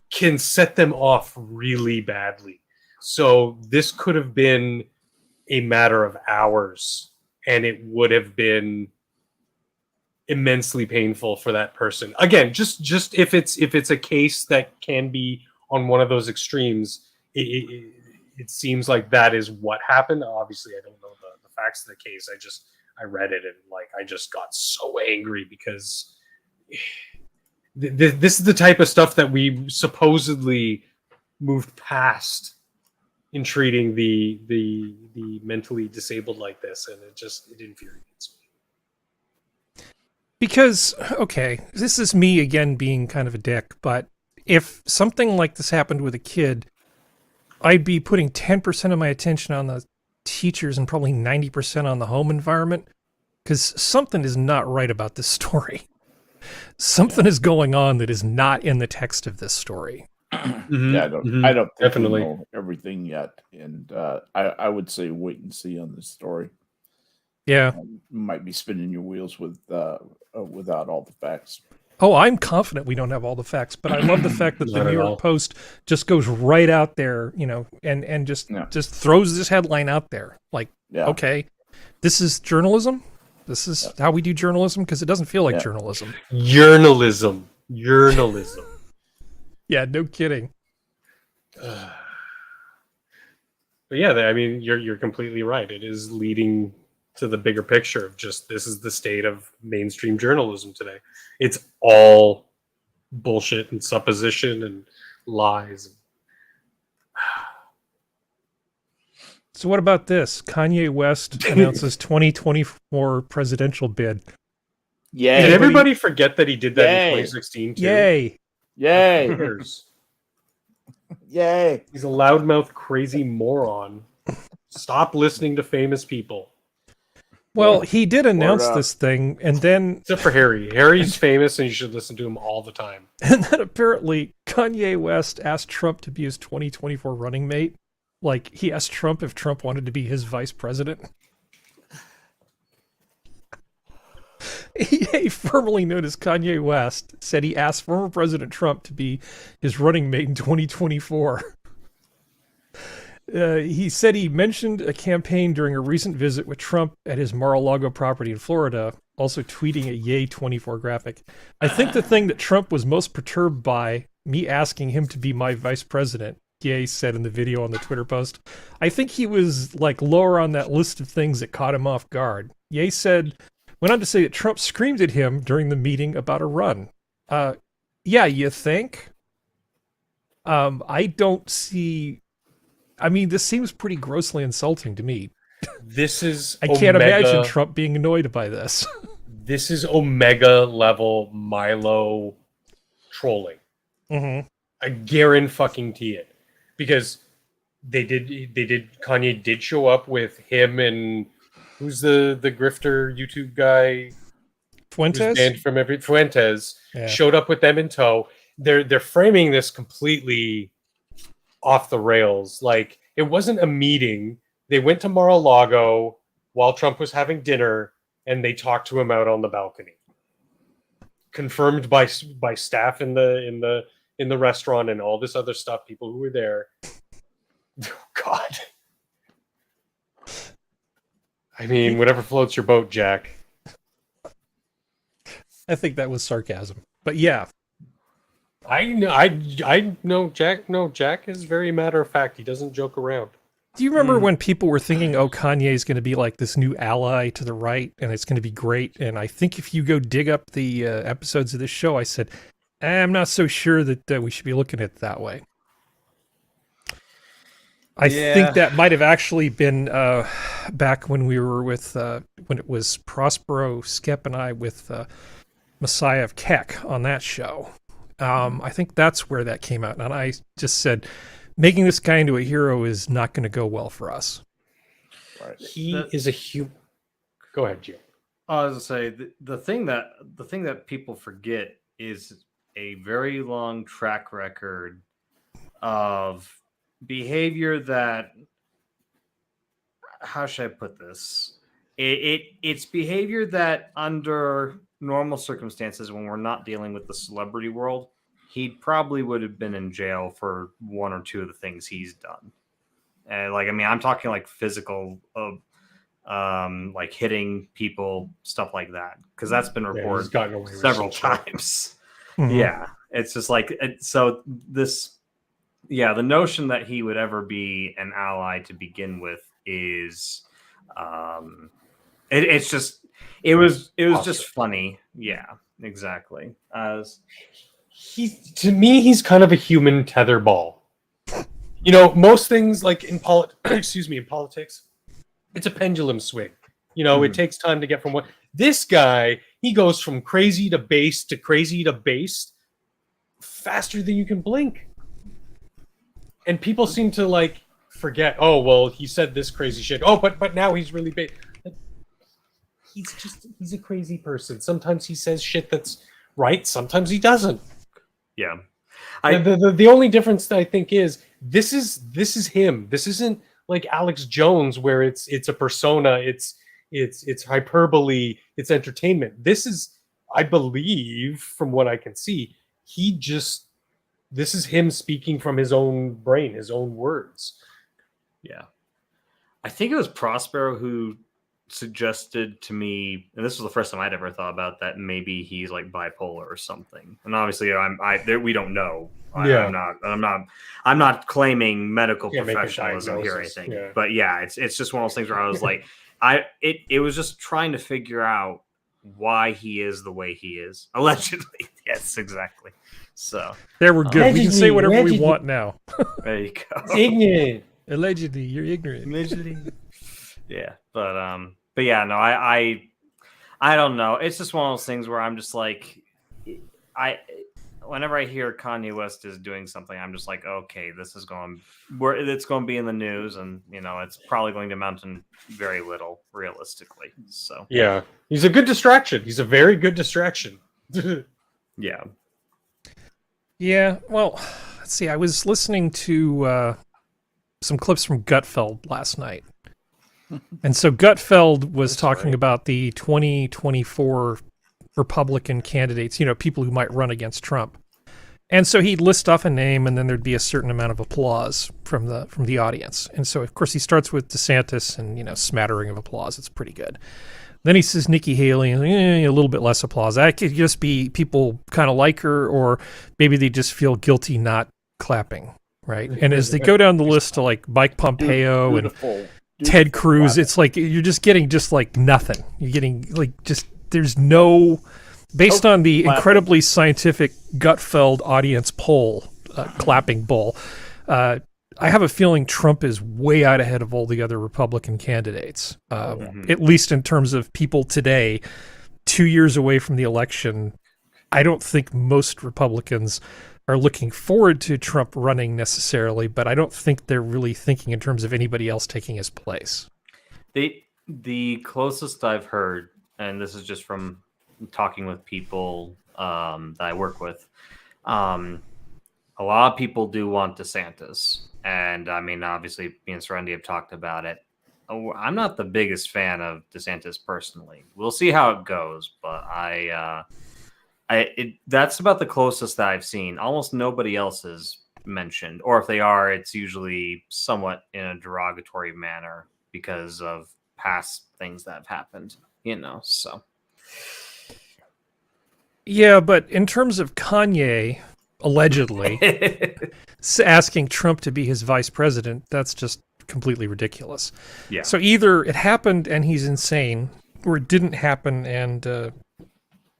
can set them off really badly. So this could have been a matter of hours, and it would have been immensely painful for that person. Again, just if it's a case that can be on one of those extremes, it seems like that is what happened. Obviously, I don't know the facts of the case. I read it, and like I just got so angry because this is the type of stuff that we supposedly moved past in treating the mentally disabled like this, and it infuriates me. Because, okay, this is me again being kind of a dick, but if something like this happened with a kid, I'd be putting 10% of my attention on the teachers and probably 90% on the home environment, because something is not right about this story. Something is going on that is not in the text of this story. Mm-hmm. Yeah, I don't Mm-hmm. think Definitely. we know everything yet, and I would say wait and see on this story. Yeah. You might be spinning your wheels without all the facts. Oh, I'm confident we don't have all the facts, but I love the fact that the Not New at York all. Post just goes right out there, and just throws this headline out there. Like, Yeah. okay, this is journalism. This is how we do journalism, because it doesn't feel like Yeah. journalism. Journalism. Yeah, no kidding. But yeah, I mean, you're completely right. It is leading to the bigger picture of just this is the state of mainstream journalism today. It's all bullshit and supposition and lies. So what about this? Kanye West announces 2024 presidential bid. Yay! Did everybody forget that he did that Yay. in 2016 too? Yay! Yay! Who cares? Yay! He's a loudmouth, crazy moron. Stop listening to famous people. Well, he did announce up. this thing, and then Except for Harry. Harry's famous, and you should listen to him all the time. apparently Kanye West asked Trump to be his 2024 running mate. Like, he asked Trump if Trump wanted to be his vice president. He formerly known as Kanye West, said he asked former President Trump to be his running mate in 2024. He said he mentioned a campaign during a recent visit with Trump at his Mar-a-Lago property in Florida, also tweeting a Yay 24 graphic. I think the thing that Trump was most perturbed by, me asking him to be my vice president, Ye said in the video on the Twitter post. I think he was like lower on that list of things that caught him off guard. Ye went on to say that Trump screamed at him during the meeting about a run. Yeah, you think? I don't see... I mean, this seems pretty grossly insulting to me. This is I can't imagine Trump being annoyed by this. This is Omega level Milo trolling. Mm-hmm. I guarantee it, because Kanye did show up with him and who's the grifter YouTube guy? Fuentes? Who's banned from Fuentes. Yeah. Showed up with them in tow. They're framing this completely off the rails. Like, it wasn't a meeting. They went to Mar-a-Lago while Trump was having dinner, and they talked to him out on the balcony. Confirmed by staff in the restaurant and all this other stuff, people who were there. Oh, God. I mean, whatever floats your boat, Jack. I think that was sarcasm. But yeah. I know Jack. No, Jack is very matter of fact. He doesn't joke around. Do you remember when people were thinking, oh, Kanye is going to be like this new ally to the right and it's going to be great? And I think if you go dig up the episodes of this show, I said, I'm not so sure that we should be looking at it that way. I Yeah. think that might have actually been back when we were with when it was Prospero, Skep, and I with Messiah of Keck on that show. I think that's where that came out, and I just said, making this guy into a hero is not going to go well for us. Right. He is a human. Go ahead, Jim. I was gonna say the thing that people forget is a very long track record of behavior that, how should I put this? It's behavior that under normal circumstances, when we're not dealing with the celebrity world, he probably would have been in jail for one or two of the things he's done. And like, I mean, I'm talking like physical, like hitting people, stuff like that, because that's been Yeah, he's reported gotten away with several some shit. times. Mhm. Yeah, it's just like so this. Yeah, the notion that he would ever be an ally to begin with is, it's just it was just funny. Yeah, exactly. To me, he's kind of a human tetherball. You know, most things like in in politics, it's a pendulum swing. You know, it takes time to get from one. This guy, he goes from crazy to base to crazy to base faster than you can blink. And people seem to like forget, oh, well, he said this crazy shit. Oh, but now he's really big. Like, he's a crazy person. Sometimes he says shit that's right. Sometimes he doesn't. Yeah, The only difference that I think is this is him. This isn't like Alex Jones where it's a persona. It's hyperbole. It's entertainment. This is, I believe, from what I can see, this is him speaking from his own brain, his own words. yeah. I think it was Prospero who suggested to me, and this was the first time I'd ever thought about that, maybe he's like bipolar or something. And obviously, we don't know. Yeah. I'm not claiming medical Can't make a professionalism here or diagnosis, anything. yeah. But yeah, it's just one of those things where I was like, it was just trying to figure out why he is the way he is. Allegedly, yes, exactly. So There, we're good. We can say whatever we allegedly. want now. there you go. Ignorant. Allegedly, you're ignorant. Yeah, but yeah, no, I don't know. It's just one of those things where I'm just like, whenever I hear Kanye West is doing something, I'm just like, okay, it's going to be in the news, and you know, it's probably going to amount to very little, realistically. So Yeah, he's a good distraction. He's a very good distraction. yeah, Yeah, well, let's see. I was listening to some clips from Gutfeld last night. And so Gutfeld was talking about the 2024 Republican candidates, you know, people who might run against Trump. And so he'd list off a name, and then there'd be a certain amount of applause from the audience. And so, of course, he starts with DeSantis and, you know, smattering of applause. It's pretty good. Then he says Nikki Haley, and a little bit less applause. That could just be people kind of like her, or maybe they just feel guilty not clapping, right? And as they go down the list to like Mike Pompeo and Ted Cruz, it's like you're just getting just like nothing. You're getting like just there's no, based on the incredibly scientific Gutfeld audience poll, clapping poll. I have a feeling Trump is way out ahead of all the other Republican candidates, at least in terms of people today, 2 years away from the election. I don't think most Republicans are looking forward to Trump running necessarily, but I don't think they're really thinking in terms of anybody else taking his place. The closest I've heard, and this is just from talking with people that I work with, a lot of people do want DeSantis. And I mean, obviously, me and Serenity have talked about it. I'm not the biggest fan of DeSantis personally. We'll see how it goes, but that's about the closest that I've seen. Almost nobody else is mentioned, or if they are, it's usually somewhat in a derogatory manner because of past things that have happened, you know. So, yeah, but in terms of Kanye allegedly asking Trump to be his vice president, that's just completely ridiculous. Yeah. So either it happened and he's insane, or it didn't happen and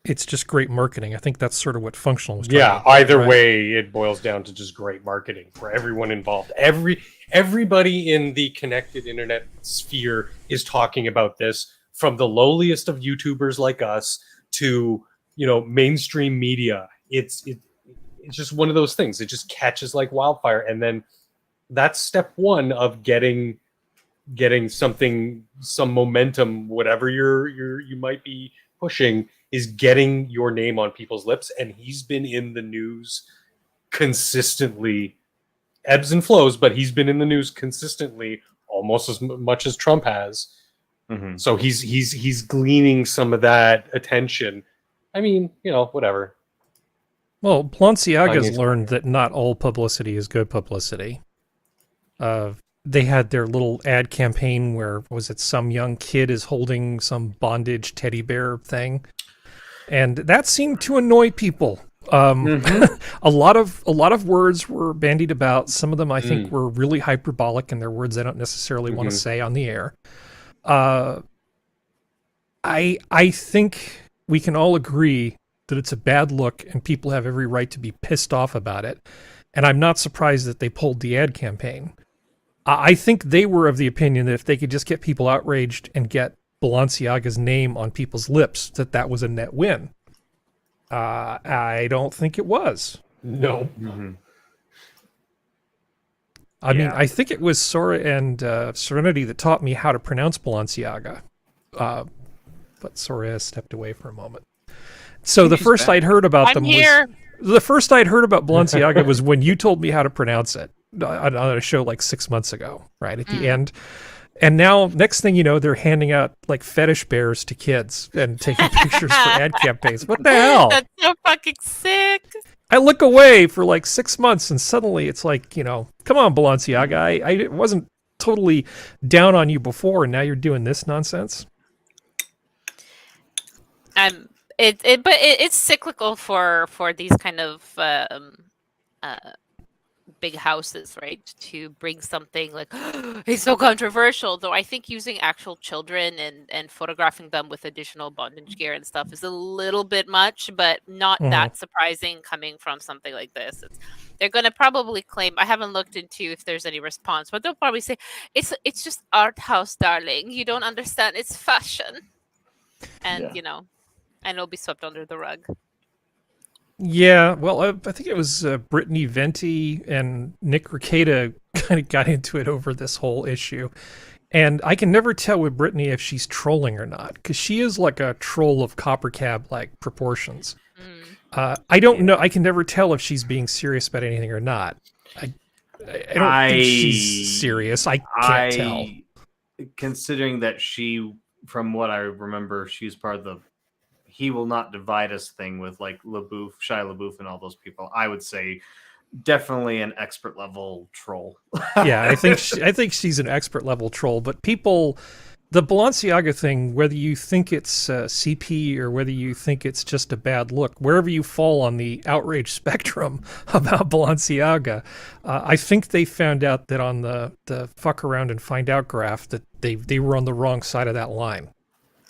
it's just great marketing. I think that's sort of what Functional was trying Yeah, to do, either right? way, it boils down to just great marketing for everyone involved. Everybody in the connected internet sphere is talking about this, from the lowliest of YouTubers like us to, mainstream media. It's just one of those things. It just catches like wildfire, and then that's step one of getting some momentum, whatever you might be pushing, is getting your name on people's lips. And he's been in the news consistently, ebbs and flows, but he's been in the news consistently almost as much as Trump has. Mhm. So he's gleaning some of that attention. I mean, whatever. Well, Balenciaga's Kanye's learned that not all publicity is good publicity. They had their little ad campaign where, was it some young kid is holding some bondage teddy bear thing, and that seemed to annoy people. A lot of words were bandied about. Some of them I think were really hyperbolic, and they're words I don't necessarily want to say on the air. I think we can all agree that it's a bad look, and people have every right to be pissed off about it. And I'm not surprised that they pulled the ad campaign. I think they were of the opinion that if they could just get people outraged and get Balenciaga's name on people's lips, that was a net win. I don't think it was. No. I mean, I think it was Sora and Serenity that taught me how to pronounce Balenciaga. But Sora has stepped away for a moment. So the first I'd heard about them was... The first I'd heard about Balenciaga was when you told me how to pronounce it on a show like 6 months ago, right at the end. And now, next thing you know, they're handing out like fetish bears to kids and taking pictures for ad campaigns. What the hell? That's so fucking sick. I look away for like 6 months, and suddenly it's like, come on, Balenciaga. I wasn't totally down on you before, and now you're doing this nonsense. It's cyclical for these kind of big houses, right? To bring something like it's so controversial. Though I think using actual children and photographing them with additional bondage gear and stuff is a little bit much, but not that surprising coming from something like this. They're going to probably claim. I haven't looked into if there's any response, but they'll probably say it's just art house, darling. You don't understand. It's fashion, and and it'll be swept under the rug. Yeah, well, I think it was Brittany Venti and Nick Rekieta kind of got into it over this whole issue. And I can never tell with Brittany if she's trolling or not, because she is like a troll of copper cab-like proportions. I don't know. I can never tell if she's being serious about anything or not. I don't think she's serious. I can't tell. Considering that from what I remember, she's part of the "He Will Not Divide Us" thing with like LaBeouf, Shia LaBeouf, and all those people. I would say definitely an expert level troll. Yeah, I think she's an expert level troll. But people, the Balenciaga thing, whether you think it's CP or whether you think it's just a bad look, wherever you fall on the outrage spectrum about Balenciaga, I think they found out that on the fuck around and find out graph that they were on the wrong side of that line.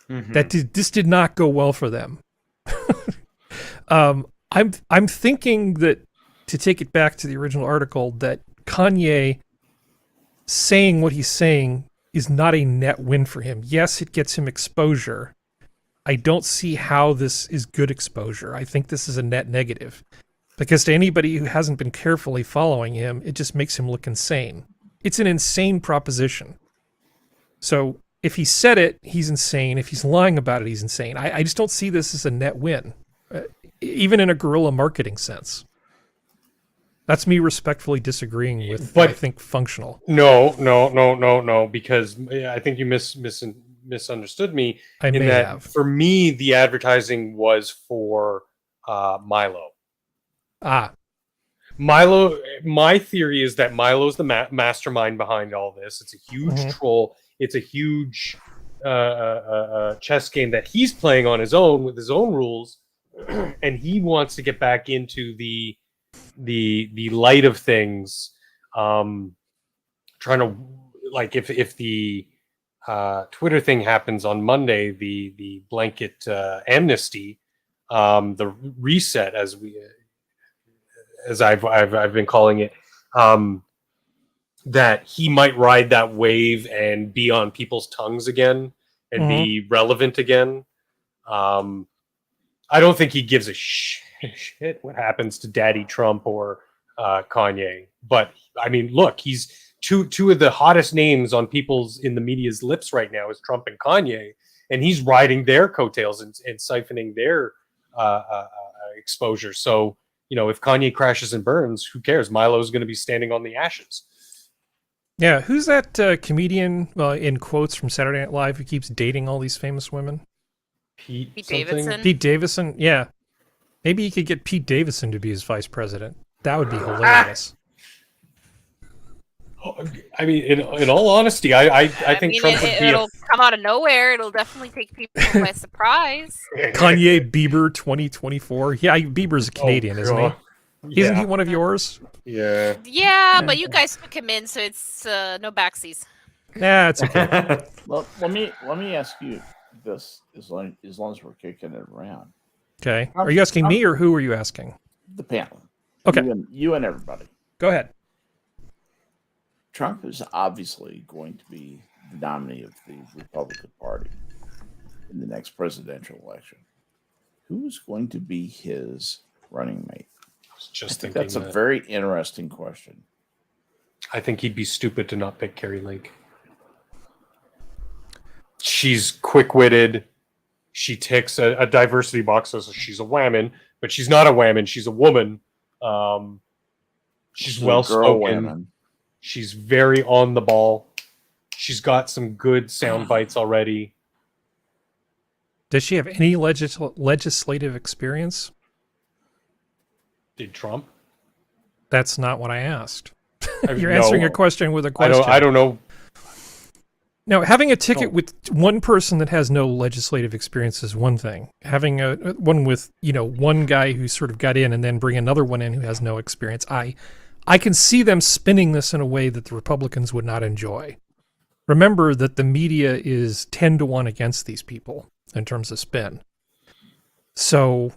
This did not go well for them. I'm thinking that, to take it back to the original article, that Kanye saying what he's saying is not a net win for him. Yes, it gets him exposure. I don't see how this is good exposure. I think this is a net negative, because to anybody who hasn't been carefully following him, it just makes him look insane. It's an insane proposition. So if he said it, he's insane. If he's lying about it, he's insane. I just don't see this as a net win, even in a guerrilla marketing sense. That's me respectfully disagreeing with, I think, Functional. No, because I think you misunderstood me. I may have. For me, the advertising was for Milo. Milo, my theory is that Milo's the mastermind behind all this. It's a huge troll. It's a huge chess game that he's playing on his own with his own rules, and he wants to get back into the light of things. Trying to, like, if the Twitter thing happens on Monday, the blanket amnesty, the reset, as I've been calling it, that he might ride that wave and be on people's tongues again and be relevant again. I don't think he gives a shit what happens to Daddy Trump or Kanye. But I mean, look, he's two of the hottest names on people's in the media's lips right now is Trump and Kanye, and he's riding their coattails and siphoning their exposure. So if Kanye crashes and burns, who cares? Milo's going to be standing on the ashes. Yeah, who's that comedian in quotes from Saturday Night Live who keeps dating all these famous women? Pete Davidson. Pete Davidson, yeah. Maybe he could get Pete Davidson to be his vice president. That would be hilarious. I mean, in all honesty, I think Trump would be. It'll come out of nowhere. It'll definitely take people by surprise. Kanye Bieber 2024. Yeah, Bieber's a Canadian, isn't he? Isn't he one of yours? Yeah. Yeah, but you guys took him in, so it's no backsies. Yeah, it's okay. Well, let me ask you this: as long as we're kicking it around, Okay. Are you asking me or who are you asking? the panel. Okay. You and everybody. Go ahead. Trump is obviously going to be the nominee of the Republican Party in the next presidential election. Who's going to be his running mate? I think that's a very interesting question. I think he'd be stupid to not pick Carrie Lake. She's quick-witted. She ticks a diversity box, so she's a whammon, but she's not a whammon. She's a woman. She's well-spoken. She's very on the ball. She's got some good sound bites already. Does she have any legislative experience? Did Trump? That's not what I asked. You're No. answering a question with a question. I don't know. Now, having a ticket with one person that has no legislative experience is one thing. Having one with, one guy who sort of got in and then bring another one in who has no experience, I can see them spinning this in a way that the Republicans would not enjoy. Remember that the media is 10-1 against these people in terms of spin. So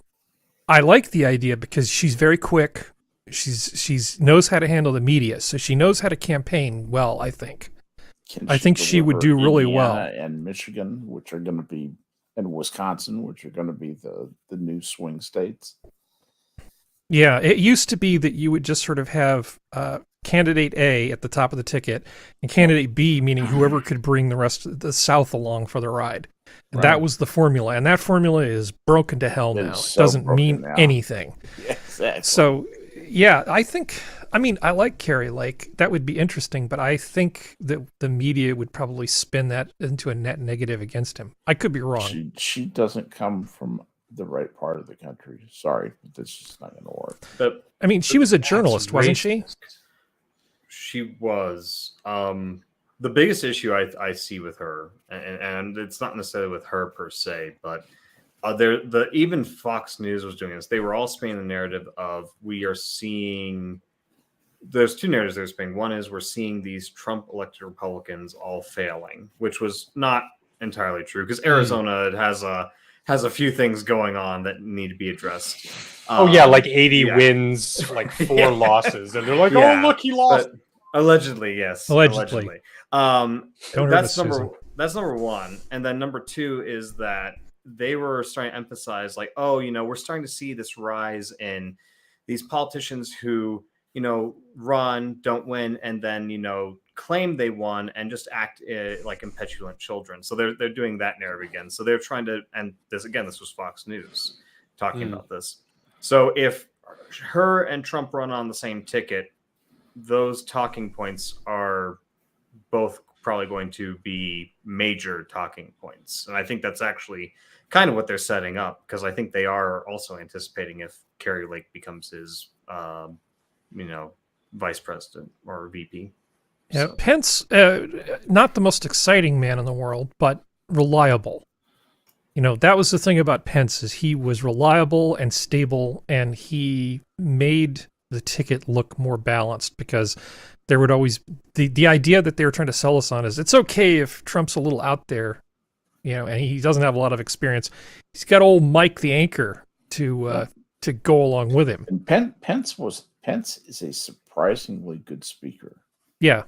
I like the idea because she's very quick. She's knows how to handle the media, so she knows how to campaign well, I think. I think she would do really well. And Michigan, which are going to be, and Wisconsin, which are going to be the new swing states. Yeah, it used to be that you would just sort of have candidate A at the top of the ticket and candidate B, meaning whoever could bring the rest of the South along for the ride. Right. That was the formula, and that formula is broken to hell now. It doesn't mean anything. Yeah, exactly. So, yeah, I like Carrie Lake. That would be interesting, but I think that the media would probably spin that into a net negative against him. I could be wrong. She doesn't come from the right part of the country. Sorry, but this is not going to work. But she was a journalist, wasn't she? She was. The biggest issue I see with her, and it's not necessarily with her per se, but even Fox News was doing this. They were all spinning the narrative of we are seeing. There's two narratives they're spinning. One is we're seeing these Trump elected Republicans all failing, which was not entirely true because Arizona has a few things going on that need to be addressed. Like 80 wins, like 4 losses, and they're like, "Oh, look, he lost." Allegedly, yes. Allegedly. That's number one, and then number two is that they were starting to emphasize, like, we're starting to see this rise in these politicians who, run, don't win, and then claim they won and just act like impetulant children. So they're doing that narrative again. So they're trying to, and this was Fox News talking about this. So if her and Trump run on the same ticket, those talking points are both probably going to be major talking points. And I think that's actually kind of what they're setting up, because I think they are also anticipating if Carrie Lake becomes his, vice president or VP. Yeah, so. Pence, not the most exciting man in the world, but reliable. That was the thing about Pence, is he was reliable and stable, and he made the ticket look more balanced, because there would always the idea that they were trying to sell us on is it's okay if Trump's a little out there, and he doesn't have a lot of experience. He's got old Mike the anchor to go along with him. And Pence is a surprisingly good speaker. Yeah,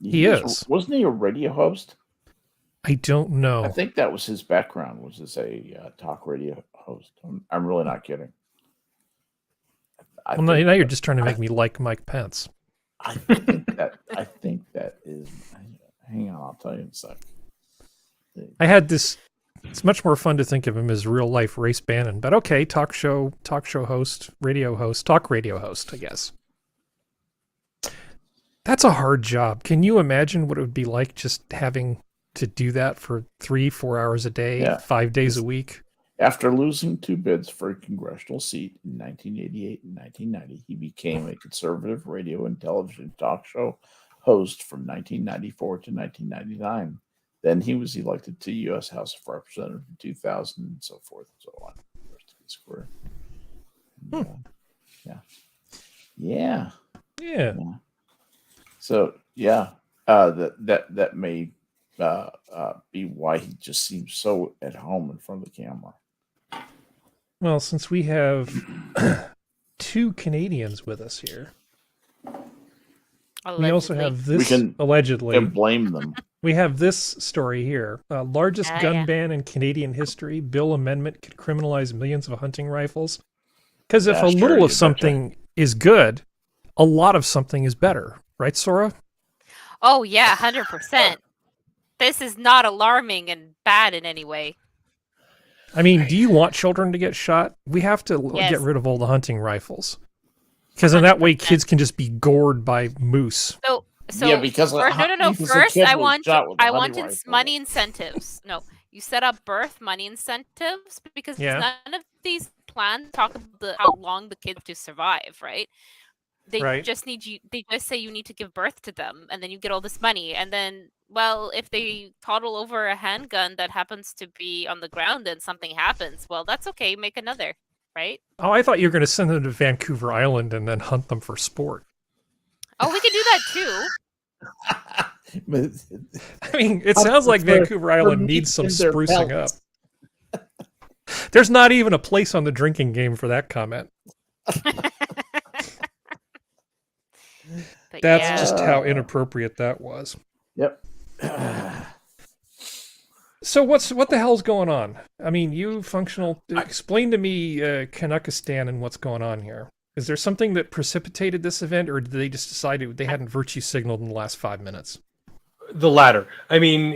he is. Wasn't he a radio host? I don't know. I think that was his background, was as a talk radio host. I'm really not kidding. Well, now you're just trying to make me like Mike Pence. I think that is. Hang on, I'll tell you in a sec. I had this. It's much more fun to think of him as real life Race Bannon, but okay, talk show host, radio host, talk radio host, I guess. That's a hard job. Can you imagine what it would be like just having to do that for 3-4 hours a day, 5 days a week? After losing 2 bids for a congressional seat in 1988 and 1990, he became a conservative radio and television talk show host from 1994 to 1999. Then he was elected to U.S. House of Representatives in 2000 and so forth and so on. The rest of his career. Yeah. So that may be why he just seems so at home in front of the camera. Well, since we have 2 Canadians with us here, we also have this allegedly. We can blame them. We have this story here. Largest gun ban in Canadian history. Bill amendment could criminalize millions of hunting rifles. Because if a little of something is good, a lot of something is better. Right, Sora? Oh, yeah, 100%. This is not alarming and bad in any way. I mean, do you want children to get shot? We have to get rid of all the hunting rifles. Because in that way, kids can just be gored by moose. So because First, I want money incentives. No, you set up birth money incentives because none of these plans talk about how long the kids have to survive, right? They just need you. They just say you need to give birth to them, and then you get all this money. And then, well, if they toddle over a handgun that happens to be on the ground and something happens, well, that's okay. Make another, right? Oh, I thought you were going to send them to Vancouver Island and then hunt them for sport. Oh, we can do that too. I mean, it sounds like Vancouver Island needs some sprucing up. There's not even a place on the drinking game for that comment. That's just how inappropriate that was. Yep. So what the hell's going on? I mean, you functional. Explain to me Canuckistan and what's going on here. Is there something that precipitated this event, or did they just decide they hadn't virtue signaled in the last 5 minutes? The latter. I mean,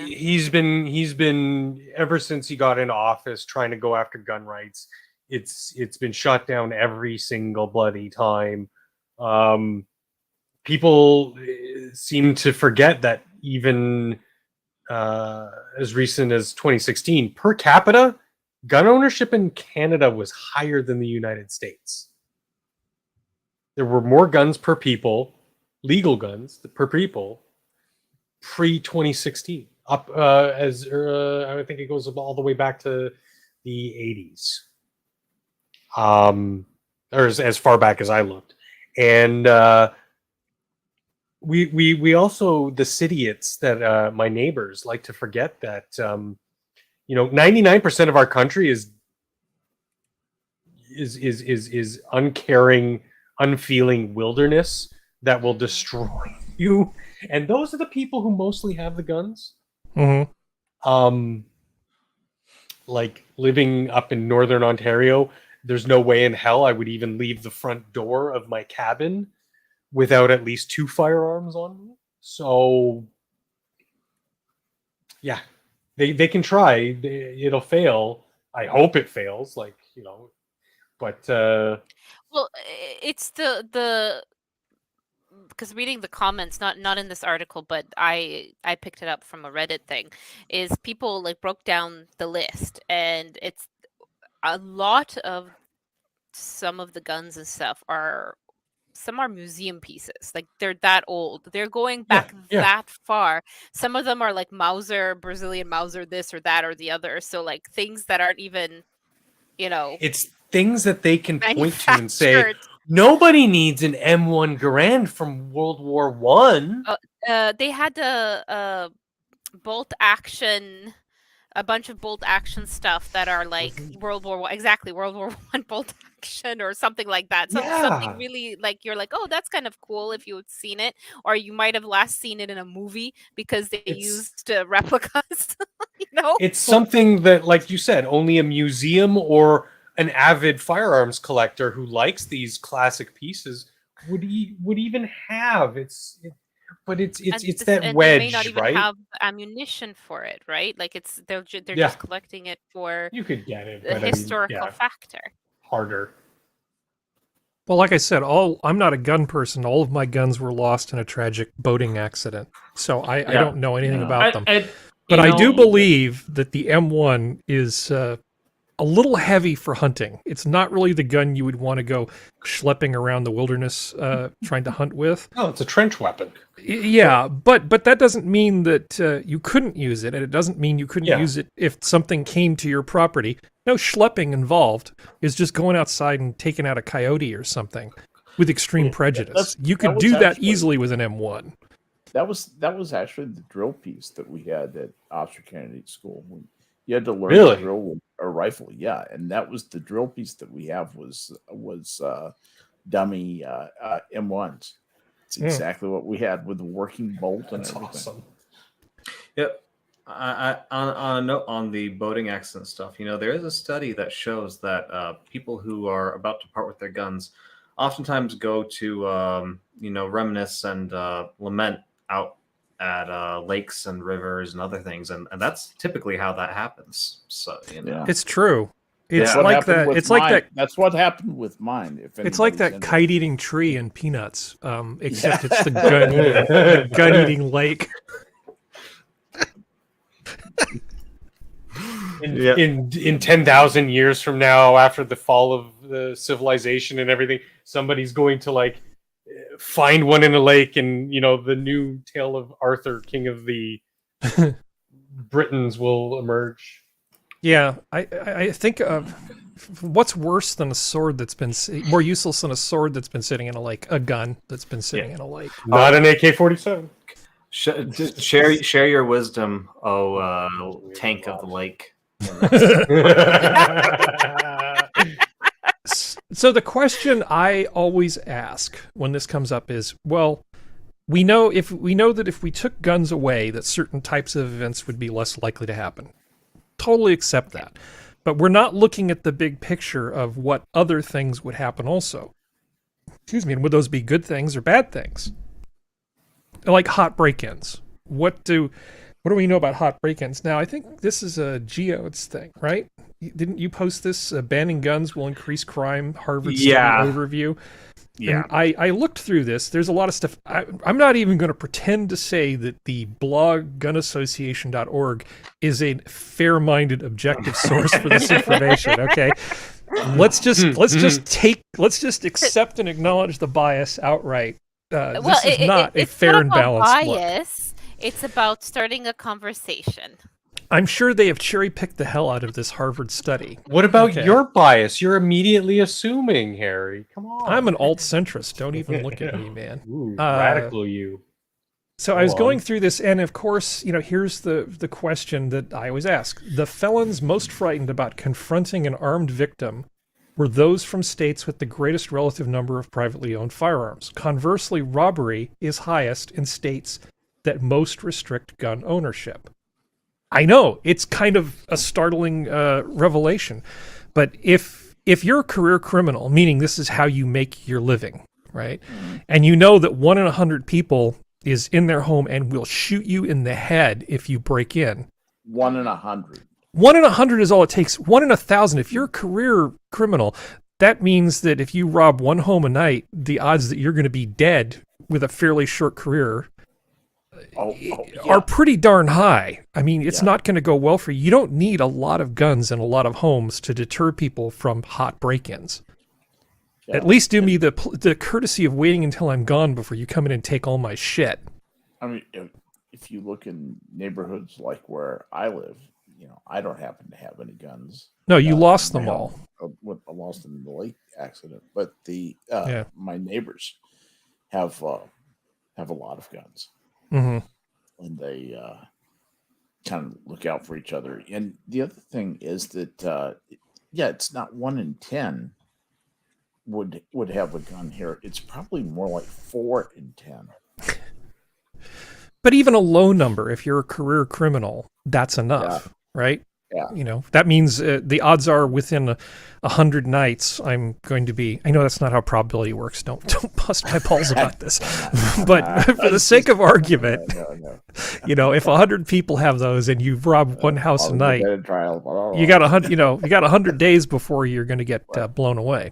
he's been ever since he got into office trying to go after gun rights. It's been shot down every single bloody time. People seem to forget that even as recent as 2016, per capita, gun ownership in Canada was higher than the United States. There were more guns per people, legal guns per people, pre-2016. Up I think it goes all the way back to the 80s, or as far back as I looked. And we also, the citiettes that my neighbors like to forget that 99% of our country is uncaring, unfeeling wilderness that will destroy you, and those are the people who mostly have the guns. Mm-hmm. Like living up in northern Ontario, there's no way in hell I would even leave the front door of my cabin without at least 2 firearms on me. So yeah, they can try. It'll fail. I hope it fails. But well, it's the because reading the comments, not in this article, but I picked it up from a Reddit thing, is people broke down the list, and it's a lot of some of the guns and stuff are museum pieces. They're that old. They're going back that far. Some of them are like Mauser, Brazilian Mauser, this or that or the other. So things that aren't even, it's things that they can point to and say, nobody needs an M1 Garand from World War One. They had a bolt action a bunch of bolt action stuff that are like Mhm. World War I bolt action or something like that. Yeah. Something really like you're like, oh, that's kind of cool if you had seen it, or you might have last seen it in a movie because they It's- used replicas. You know, It's something that, like you said, only a museum or an avid firearms collector who likes these classic pieces would even have. But it's that and they may not wedge, even right? have ammunition for it, right? Like they're Yeah. just collecting it for You could get it, the but I mean, historical yeah, factor. harder. Well, like I said, I'm not a gun person. All of my guns were lost in a tragic boating accident, so I Yeah. don't know anything Yeah. about them. But But I do believe that the M1 is a little heavy for hunting. It's not really the gun you would want to go schlepping around the wilderness trying to hunt with. Oh, it's a trench weapon. Yeah, but that doesn't mean that you couldn't use it, and it doesn't mean you couldn't Yeah. use it if something came to your property. No schlepping involved. Is just going outside and taking out a coyote or something with extreme prejudice. You could that was do that actually- easily with an M1. That was actually the drill piece that we had at Officer Kennedy School. You had to learn Really? to drill a rifle, yeah, and that was the drill piece that we have was dummy M1s. It's exactly what we had with the working bolt and That's everything. awesome. Yep. On a note on the boating accident stuff, there is a study that shows that people who are about to part with their guns oftentimes go to reminisce and lament out at lakes and rivers and other things, and that's typically how that happens. So Yeah. It's true. It's Yeah. What like happened that. with It's like mine- that. That's what happened with mine. If It's like anybody's that into- kite-eating tree in Peanuts, except it's the gun-eating lake. In 10,000 years from now, after the fall of the civilization and everything, somebody's going to like find one in a lake, and the new tale of Arthur, king of the Britons, will emerge. Yeah, I think what's worse than a sword that's been more useless than a sword that's been sitting in a lake, a gun that's been sitting in a lake. Not an AK-47. share your wisdom, tank of the lake. So the question I always ask when this comes up is, well, we know that if we took guns away, that certain types of events would be less likely to happen. Totally accept that. But we're not looking at the big picture of what other things would happen also. Excuse me, and would those be good things or bad things? Like hot break-ins. What do we know about hot break-ins? Now, I think this is a Geodes thing, right? Didn't you post this? Banning guns will increase crime, Harvard study overview. Yeah. And I looked through this. There's a lot of stuff. I'm not even going to pretend to say that the blog gunassociation.org is a fair-minded, objective source for this information. Okay, let's just accept and acknowledge the bias outright. This is not a fair and balanced look. Bias. It's about starting a conversation. I'm sure they have cherry-picked the hell out of this Harvard study. What about Okay. your bias? You're immediately assuming, Harry. Come on. I'm an alt-centrist. Don't even look at me, man. Ooh, radical you. So I was going through this, and of course, here's the question that I always ask. The felons most frightened about confronting an armed victim were those from states with the greatest relative number of privately owned firearms. Conversely, robbery is highest in states that most restrict gun ownership. I know, it's kind of a startling revelation, but if you're a career criminal, meaning this is how you make your living, right? And you know that 1 in 100 people is in their home and will shoot you in the head if you break in. 1 in 100. 1 in 100 is all it takes. 1 in 1,000. If you're a career criminal, that means that if you rob one home a night, the odds that you're going to be dead with a fairly short career are pretty darn high. I mean, it's not going to go well for you. You don't need a lot of guns and a lot of homes to deter people from hot break-ins. Yeah. At least do me the courtesy of waiting until I'm gone before you come in and take all my shit. I mean, if you look in neighborhoods like where I live, I don't happen to have any guns. No, you lost in them my all. home. I lost them in the lake accident, but my neighbors have a lot of guns, Mm-hmm. and they kind of look out for each other. And the other thing is that, it's not 1 in 10 would have a gun here. It's probably more like 4 in 10. But even a low number, if you're a career criminal, that's enough, right? Yeah. You know, that means the odds are within 100 nights I'm going to be. I know that's not how probability works. Don't bust my balls about this. But for the sake of argument, No. you know, if 100 people have those and you've robbed one house a night, you got 100. You know, you got 100 days before you're going to get blown away.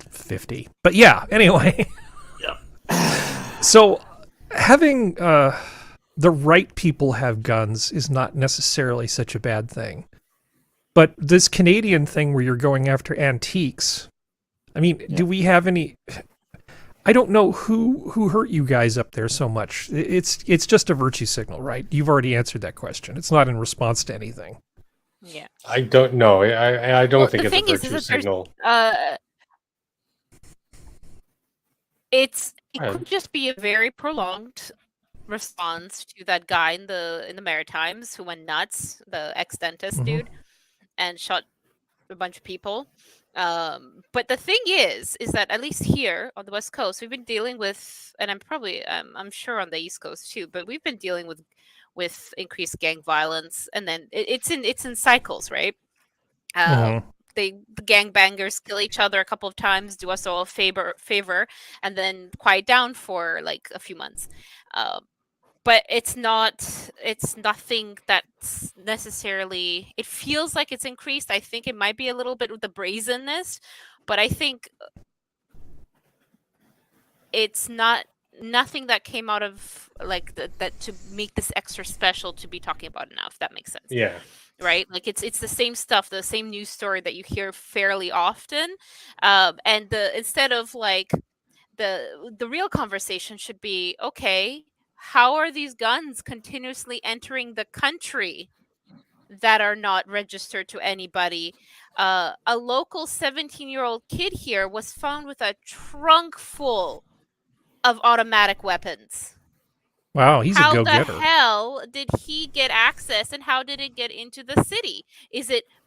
50. But yeah. Anyway. Yeah. So having the right people have guns is not necessarily such a bad thing. But this Canadian thing where you're going after antiques, I mean, do we have any... I don't know who hurt you guys up there so much. It's just a virtue signal, right? You've already answered that question. It's not in response to anything. Yeah. I don't know. I don't think the it's a thing is virtue that there's, signal. it could just be a very prolonged response to that guy in the Maritimes who went nuts, the ex-dentist dude, and shot a bunch of people. But the thing is that at least here on the West Coast, we've been dealing with, and I'm sure on the East Coast too, but we've been dealing with increased gang violence, and then it's in cycles, right? The gangbangers kill each other a couple of times, do us all a favor, and then quiet down for like a few months. But it's nothing that's necessarily, it feels like it's increased. I think it might be a little bit with the brazenness, but I think it's nothing that came out of like that to make this extra special to be talking about now, if that makes sense. Yeah. Right, like it's the same stuff, the same news story that you hear fairly often, and instead of like the real conversation should be, okay, how are these guns continuously entering the country that are not registered to anybody? A local 17-year-old kid here was found with a trunk full of automatic weapons. Wow, he's a go-getter. How the hell did he get access, and how did it get into the city?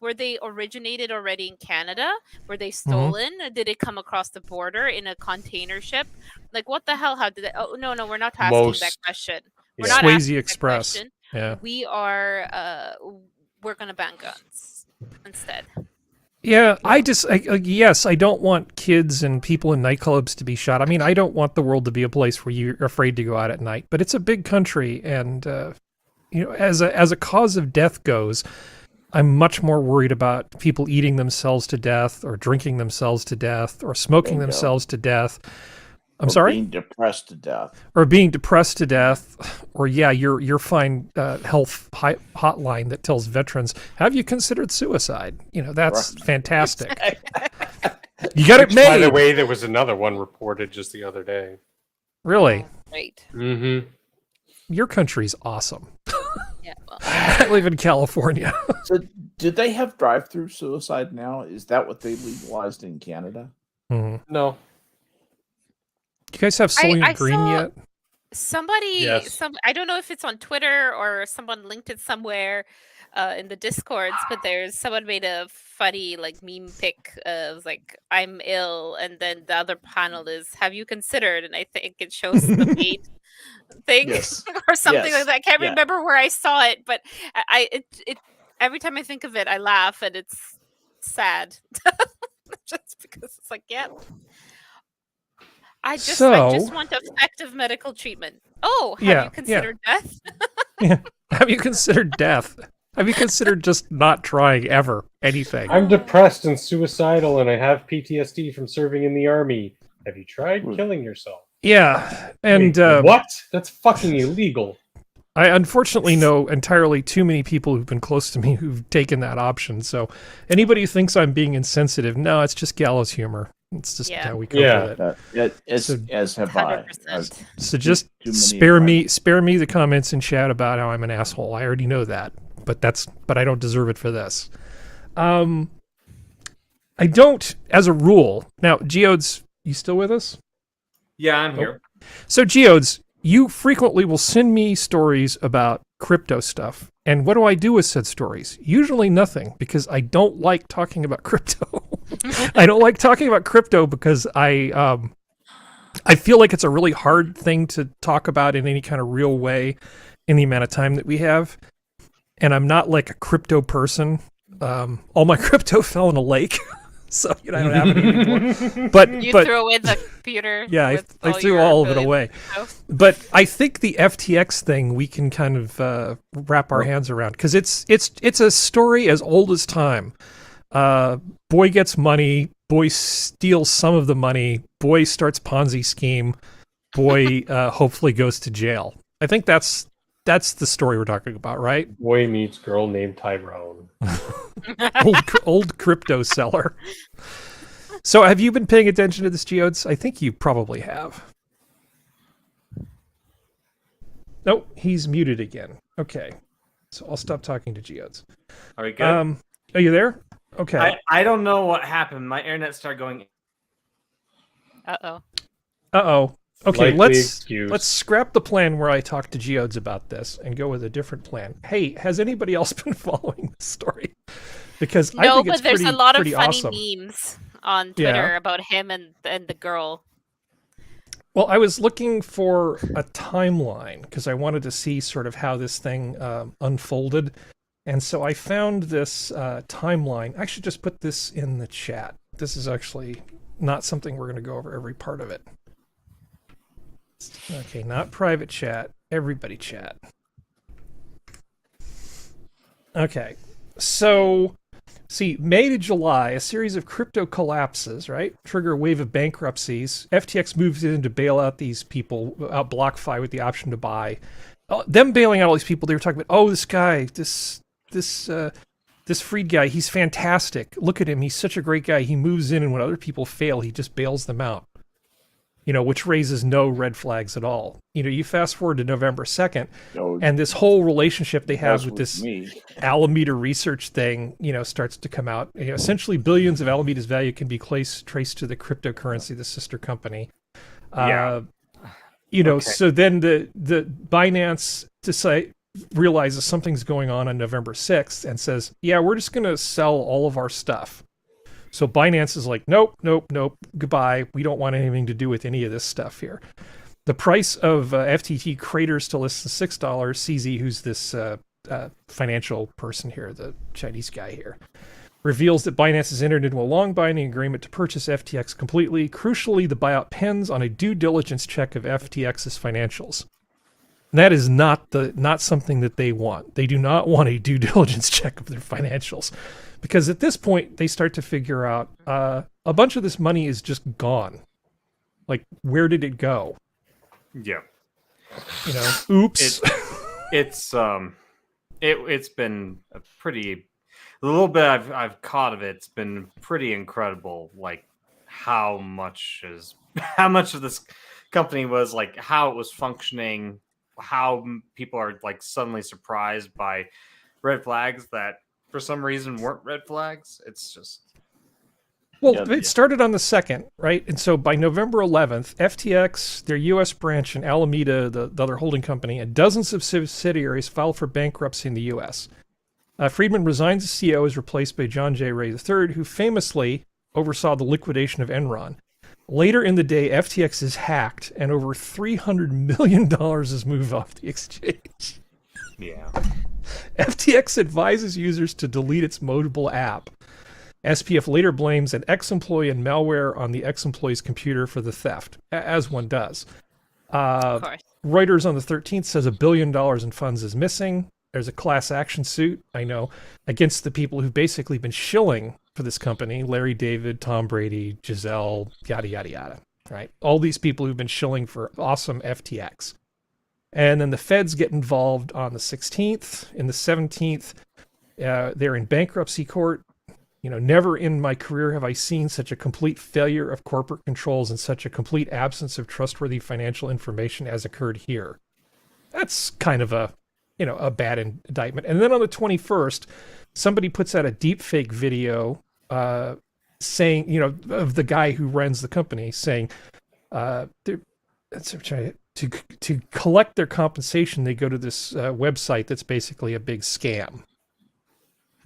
Were they originated already in Canada? Were they stolen? Did it come across the border in a container ship? Like, what the hell? How did it? Oh, no, we're not asking that question. We're not Swayze asking Express. that question. Yeah. We're going to ban guns instead. Yeah, I don't want kids and people in nightclubs to be shot. I mean, I don't want the world to be a place where you're afraid to go out at night. But it's a big country, and you know, as a cause of death goes, I'm much more worried about people eating themselves to death, or drinking themselves to death, or smoking themselves to death. I'm sorry? Being depressed to death. Or being depressed to death. Or, your fine health hotline that tells veterans, have you considered suicide? You know, that's fantastic. You got it made. By the way, there was another one reported just the other day. Really? Right. Mm-hmm. Your country's awesome. Yeah. Well. I live in California. So, did they have drive-through suicide now? Is that what they legalized in Canada? No. You guys have Soylent Green yet? Somebody, Yes. I don't know if it's on Twitter or someone linked it somewhere in the Discords, but someone made a funny like meme pic of like, I'm ill, and then the other panel is, have you considered? And I think it shows the paid thing or something like that. I can't remember where I saw it, but it every time I think of it, I laugh, and it's sad. Just because it's like, I just want effective medical treatment. Oh, have you considered death? Have you considered death? Have you considered just not trying ever anything? I'm depressed and suicidal, and I have PTSD from serving in the army. Have you tried killing yourself? Yeah, and what? That's fucking illegal. I unfortunately know entirely too many people who've been close to me who've taken that option. So anybody who thinks I'm being insensitive, no, it's just gallows humor. It's just how we cope with it. As have 100%. I. So just spare me the comments in chat about how I'm an asshole. I already know that, but I don't deserve it for this. I don't, as a rule. Now, Geodes, you still with us? Yeah, I'm here. So Geodes, you frequently will send me stories about crypto stuff. And what do I do with said stories? Usually nothing, because I don't like talking about crypto. I don't like talking about crypto because I feel like it's a really hard thing to talk about in any kind of real way in the amount of time that we have. And I'm not like a crypto person. All my crypto fell in a lake. So I don't have it anymore. But You threw away the computer. yeah, I threw all of it away. But I think the FTX thing we can kind of wrap our hands around, because it's a story as old as time. Boy gets money, boy steals some of the money, boy starts Ponzi scheme, boy hopefully goes to jail. I think that's the story we're talking about, right? Boy meets girl named Tyrone. old crypto seller. So have you been paying attention to this, Geodes? I think you probably have. Nope, he's muted again. Okay, so I'll stop talking to Geodes. Are we good? Are you there? Okay. I don't know what happened. My internet started going. Uh-oh. Okay, Likely let's excuse. scrap the plan where I talk to Geodes about this and go with a different plan. Hey, has anybody else been following this story? Because I No, think but it's there's pretty, a lot of pretty funny awesome. memes on Twitter Yeah. about him and the girl. Well, I was looking for a timeline because I wanted to see sort of how this thing unfolded. And so I found this timeline. I should just put this in the chat. This is actually not something we're going to go over every part of it. Okay, not private chat, everybody chat. Okay, so see, May to July, a series of crypto collapses, right? Trigger a wave of bankruptcies. FTX moves in to bail out these people, out BlockFi with the option to buy. Them bailing out all these people, they were talking about, oh, this guy, this Freed guy, he's fantastic. Look at him, he's such a great guy. He moves in, and when other people fail, he just bails them out. Which raises no red flags at all. You fast forward to November 2nd, and this whole relationship they have with this Alameda research thing, starts to come out. Essentially, billions of Alameda's value can be traced to the cryptocurrency, the sister company. Yeah. Okay. So then the Binance realizes something's going on November 6th and says, yeah, we're just going to sell all of our stuff. So Binance is like, nope, goodbye. We don't want anything to do with any of this stuff here. The price of FTT craters to less than $6. CZ, who's this financial person here, the Chinese guy here, reveals that Binance has entered into a long-binding agreement to purchase FTX completely. Crucially, the buyout pens on a due diligence check of FTX's financials. And that is not something that they want. They do not want a due diligence check of their financials. Because at this point, they start to figure out a bunch of this money is just gone. Like, where did it go? Yeah. Oops. It's been a pretty, the little bit I've caught of it's been pretty incredible. Like how much of this company was, like how it was functioning, how people are like suddenly surprised by red flags that for some reason weren't red flags. It's just... Well, it started on the 2nd, right? And so by November 11th, FTX, their U.S. branch, and Alameda, the other holding company, and dozens of subsidiaries filed for bankruptcy in the U.S. Friedman resigns as CEO, is replaced by John J. Ray III, who famously oversaw the liquidation of Enron. Later in the day, FTX is hacked, and over $300 million is moved off the exchange. Yeah. FTX advises users to delete its mobile app. SPF later blames an ex-employee and malware on the ex-employee's computer for the theft, as one does. Of course. Reuters on the 13th says $1 billion in funds is missing. There's a class action suit, I know, against the people who've basically been shilling for this company. Larry David, Tom Brady, Giselle, yada, yada, yada, right? All these people who've been shilling for awesome FTX. And then the feds get involved on the 16th. In the 17th, they're in bankruptcy court. Never in my career have I seen such a complete failure of corporate controls and such a complete absence of trustworthy financial information as occurred here. That's kind of a bad indictment. And then on the 21st, somebody puts out a deep fake video saying, of the guy who runs the company saying, to collect their compensation, they go to this website that's basically a big scam.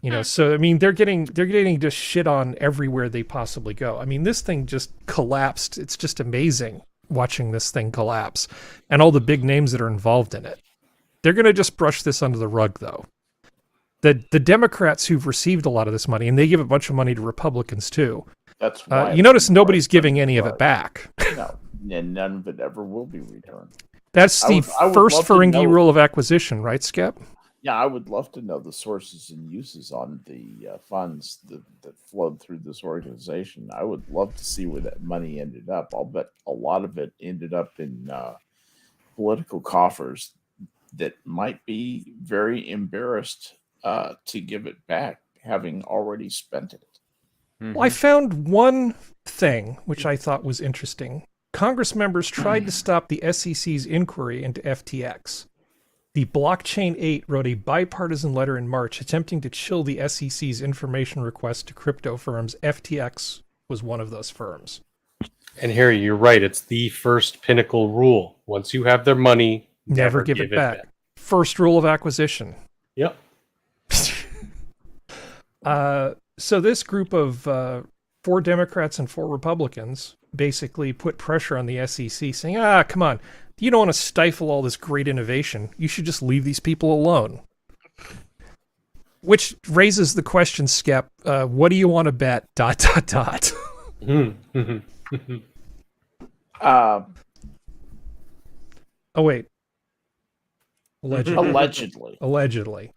You know, so I mean, they're getting just shit on everywhere they possibly go. I mean, this thing just collapsed. It's just amazing watching this thing collapse, and all the big names that are involved in it. They're going to just brush this under the rug, though. The Democrats who've received a lot of this money, and they give a bunch of money to Republicans too. That's why You notice nobody's giving any of it back. No, and none of it ever will be returned. That's the I would first love to Ferengi know- rule of acquisition, right, Skep? Yeah, I would love to know the sources and uses on the funds that flowed through this organization. I would love to see where that money ended up. I'll bet a lot of it ended up in political coffers that might be very embarrassed to give it back, having already spent it. Well, I found one thing which I thought was interesting. Congress members tried to stop the SEC's inquiry into FTX. The Blockchain 8 wrote a bipartisan letter in March attempting to chill the SEC's information requests to crypto firms. FTX was one of those firms. And Harry, you're right. It's the first pinnacle rule. Once you have their money, Never give it back. First rule of acquisition. Yep. So this group of 4 Democrats and 4 Republicans basically put pressure on the SEC saying, come on, you don't want to stifle all this great innovation. You should just leave these people alone. Which raises the question, Skep, what do you want to bet, ... Oh, wait. Allegedly. Allegedly.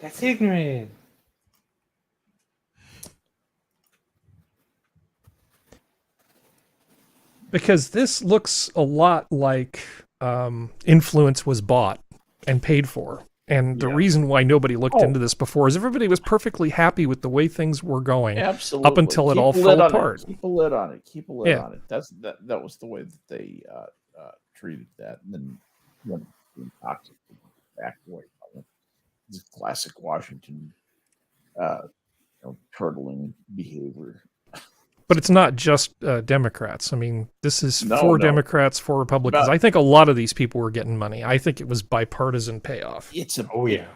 That's ignorant. Because this looks a lot like influence was bought and paid for. And the reason why nobody looked into this before is everybody was perfectly happy with the way things were going. Absolutely. Up until it all fell apart. Keep a lid on it. Keep a lid on it. That was the way that they treated that. And then when it became toxic, back away from it. It's classic Washington turtling behavior. But it's not just Democrats. I mean, this is 4 Democrats, 4 Republicans. I think a lot of these people were getting money. I think it was bipartisan payoff. It's from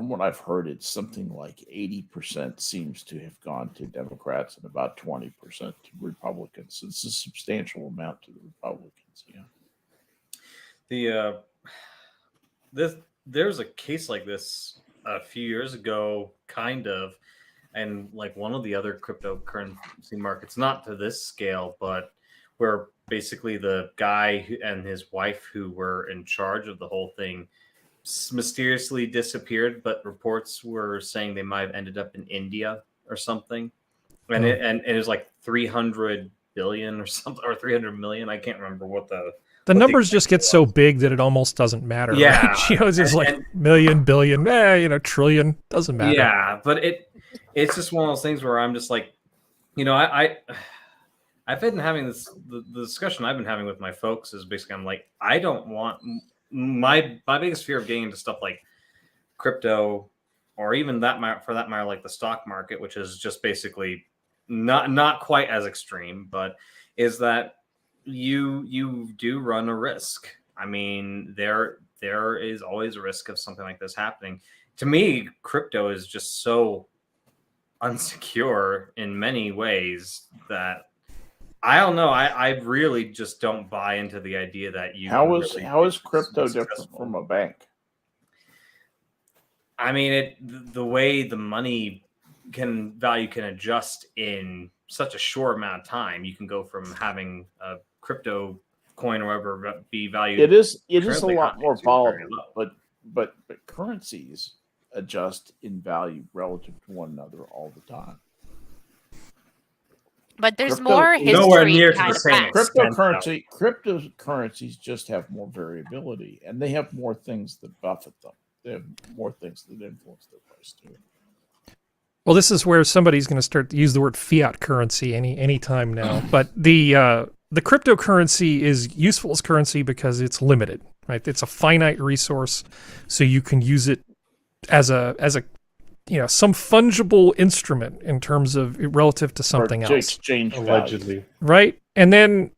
what I've heard, it's something like 80% seems to have gone to Democrats and about 20% to Republicans. It's a substantial amount to the Republicans. Yeah. There's a case like this a few years ago, kind of. And like one of the other cryptocurrency markets, not to this scale, but where basically the guy and his wife who were in charge of the whole thing mysteriously disappeared, but reports were saying they might have ended up in India or something. And it was like 300 billion or something, or 300 million. I can't remember what the numbers just get so big that it almost doesn't matter. Yeah. Right? It's just like million, billion, trillion, doesn't matter. Yeah, but it's just one of those things where I'm just like, I've been having the discussion I've been having with my folks is basically, I'm like, I don't want my biggest fear of getting into stuff like crypto, or even for that matter, like the stock market, which is just basically not quite as extreme, but is that you do run a risk. I mean, there is always a risk of something like this happening. To me, crypto is just so unsecure in many ways that I don't know. I really just don't buy into the idea that you. How is crypto different from a bank? I mean, the way the money value can adjust in such a short amount of time. You can go from having a crypto coin or whatever be valued. It is a lot more volatile, but currencies adjust in value relative to one another all the time. But there's more history. Nowhere near to behind the same that. Cryptocurrencies just have more variability, and they have more things that buffet them. They have more things that influence their price too. Well, this is where somebody's going to start to use the word fiat currency any time now. But the cryptocurrency is useful as currency because it's limited, right? It's a finite resource, so you can use it as a some fungible instrument in terms of relative to something else. Exchange allegedly, value. Right? And then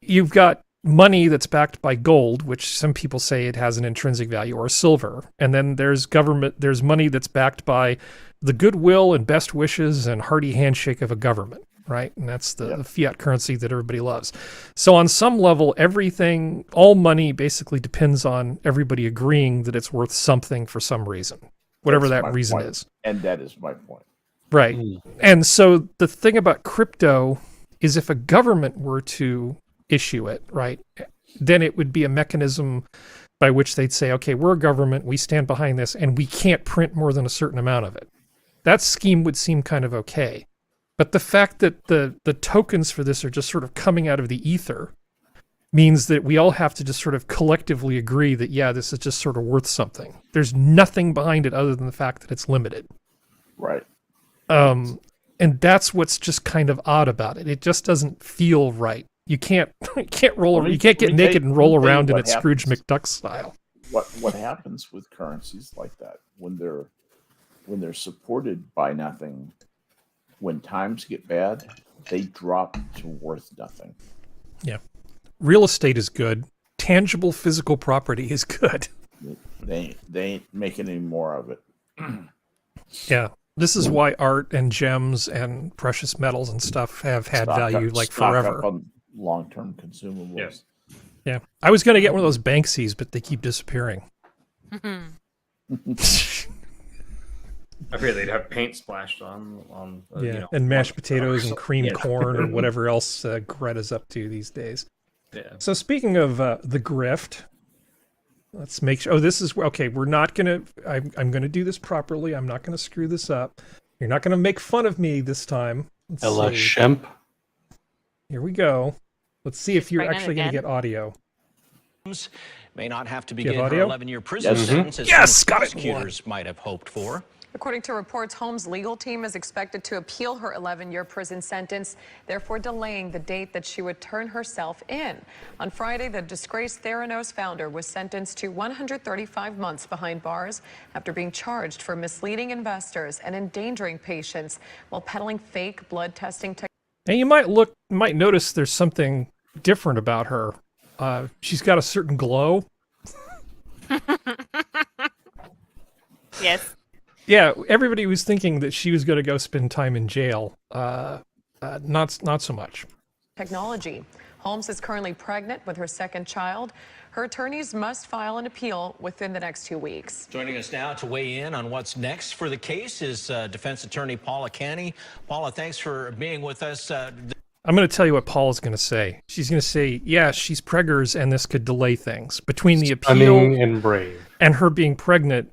you've got money that's backed by gold, which some people say it has an intrinsic value, or silver. And then there's money that's backed by the goodwill and best wishes and hearty handshake of a government, right? And that's the fiat currency that everybody loves. So on some level, all money basically depends on everybody agreeing that it's worth something for some reason, whatever that reason is. And that is my point. Right. And so the thing about crypto is if a government were to issue it, right, then it would be a mechanism by which they'd say, okay, we're a government, we stand behind this, and we can't print more than a certain amount of it. That scheme would seem kind of okay. But the fact that the tokens for this are just sort of coming out of the ether means that we all have to just sort of collectively agree that, yeah, this is just sort of worth something. There's nothing behind it other than the fact that it's limited. Right. And that's what's just kind of odd about it. It just doesn't feel right. You can't get naked and roll around in it Scrooge McDuck style. What happens with currencies like that when they're supported by nothing? When times get bad, they drop to worth nothing. Yeah, real estate is good. Tangible physical property is good. They ain't making any more of it. Yeah. This is why art and gems and precious metals and stuff have had value forever. Up on long-term consumables. Yes. Yeah. I was going to get one of those Banksies, but they keep disappearing. I figured they'd have paint splashed on and mashed potatoes and creamed corn or whatever else Greta's up to these days. Yeah. So speaking of the grift, let's make sure. Oh, this is okay. We're not gonna. I'm gonna do this properly. I'm not gonna screw this up. You're not gonna make fun of me this time. Ella Shemp. Here we go. Let's see if you're actually gonna get audio. May not have to begin her audio? 11-year prison sentence as Yes, some got it. prosecutors might have hoped for. According to reports, Holmes' legal team is expected to appeal her 11-year prison sentence, therefore delaying the date that she would turn herself in. On Friday, the disgraced Theranos founder was sentenced to 135 months behind bars after being charged for misleading investors and endangering patients while peddling fake blood testing technology. And you might notice there's something different about her. She's got a certain glow. Yes. Yeah, everybody was thinking that she was going to go spend time in jail. Not so much. Technology. Holmes is currently pregnant with her second child. Her attorneys must file an appeal within the next 2 weeks. Joining us now to weigh in on what's next for the case is defense attorney Paula Canny. Paula, thanks for being with us. I'm going to tell you what Paula's going to say. She's going to say, yeah, she's preggers and this could delay things. Between the appeal and brave and her being pregnant,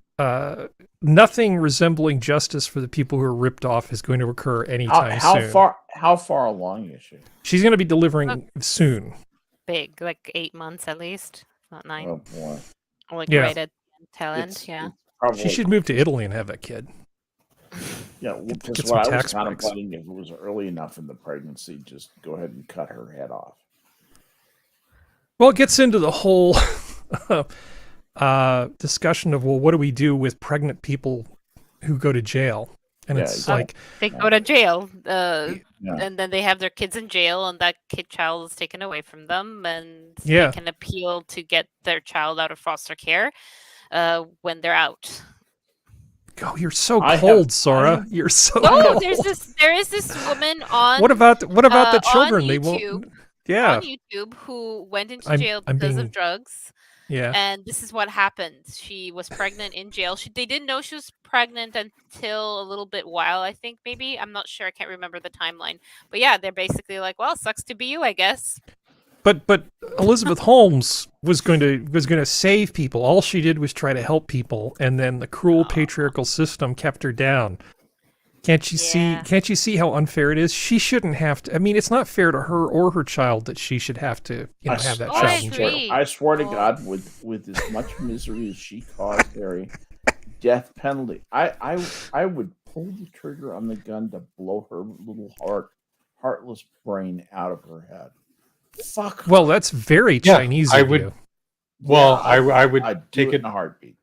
nothing resembling justice for the people who are ripped off is going to occur anytime soon. How far along is she? She's going to be delivering soon. Big, like 8 months at least, not 9. Oh boy. Like Yeah. right at the tail end, yeah. She should move to Italy and have that kid. Yeah, get because some what I was tax breaks. contemplating, if it was early enough in the pregnancy, just go ahead and cut her head off. Well, it gets into the whole discussion of, well, what do we do with pregnant people who go to jail? And Yeah, it's exactly. like, They go to jail, Yeah. and then they have their kids in jail, and that child is taken away from them, and Yeah. they can appeal to get their child out of foster care when they're out. oh, you're so I cold, have- Sora. You're so No, cold. there is this woman on What about the on children? They YouTube. won't. Yeah, on YouTube who went into I'm- jail I'm because being- of drugs. yeah. And this is what happened. She was pregnant in jail. They didn't know she was pregnant until a little bit while, I think, maybe. I'm not sure. I can't remember the timeline. But yeah, they're basically like, well, sucks to be you, I guess. But Elizabeth Holmes was going to save people. All she did was try to help people, and then the cruel patriarchal system kept her down. Can't you see how unfair it is? She shouldn't have to. I mean, it's not fair to her or her child that she should have to, have that Oh, I child in agree. jail. I swear to God, with as much misery as she caused Harry, death penalty. I would pull the trigger on the gun to blow her little heartless brain out of her head. Fuck her. Well, that's very Yeah, Chinese I of would- you. Well, Yeah, I would I'd take do it in a heartbeat.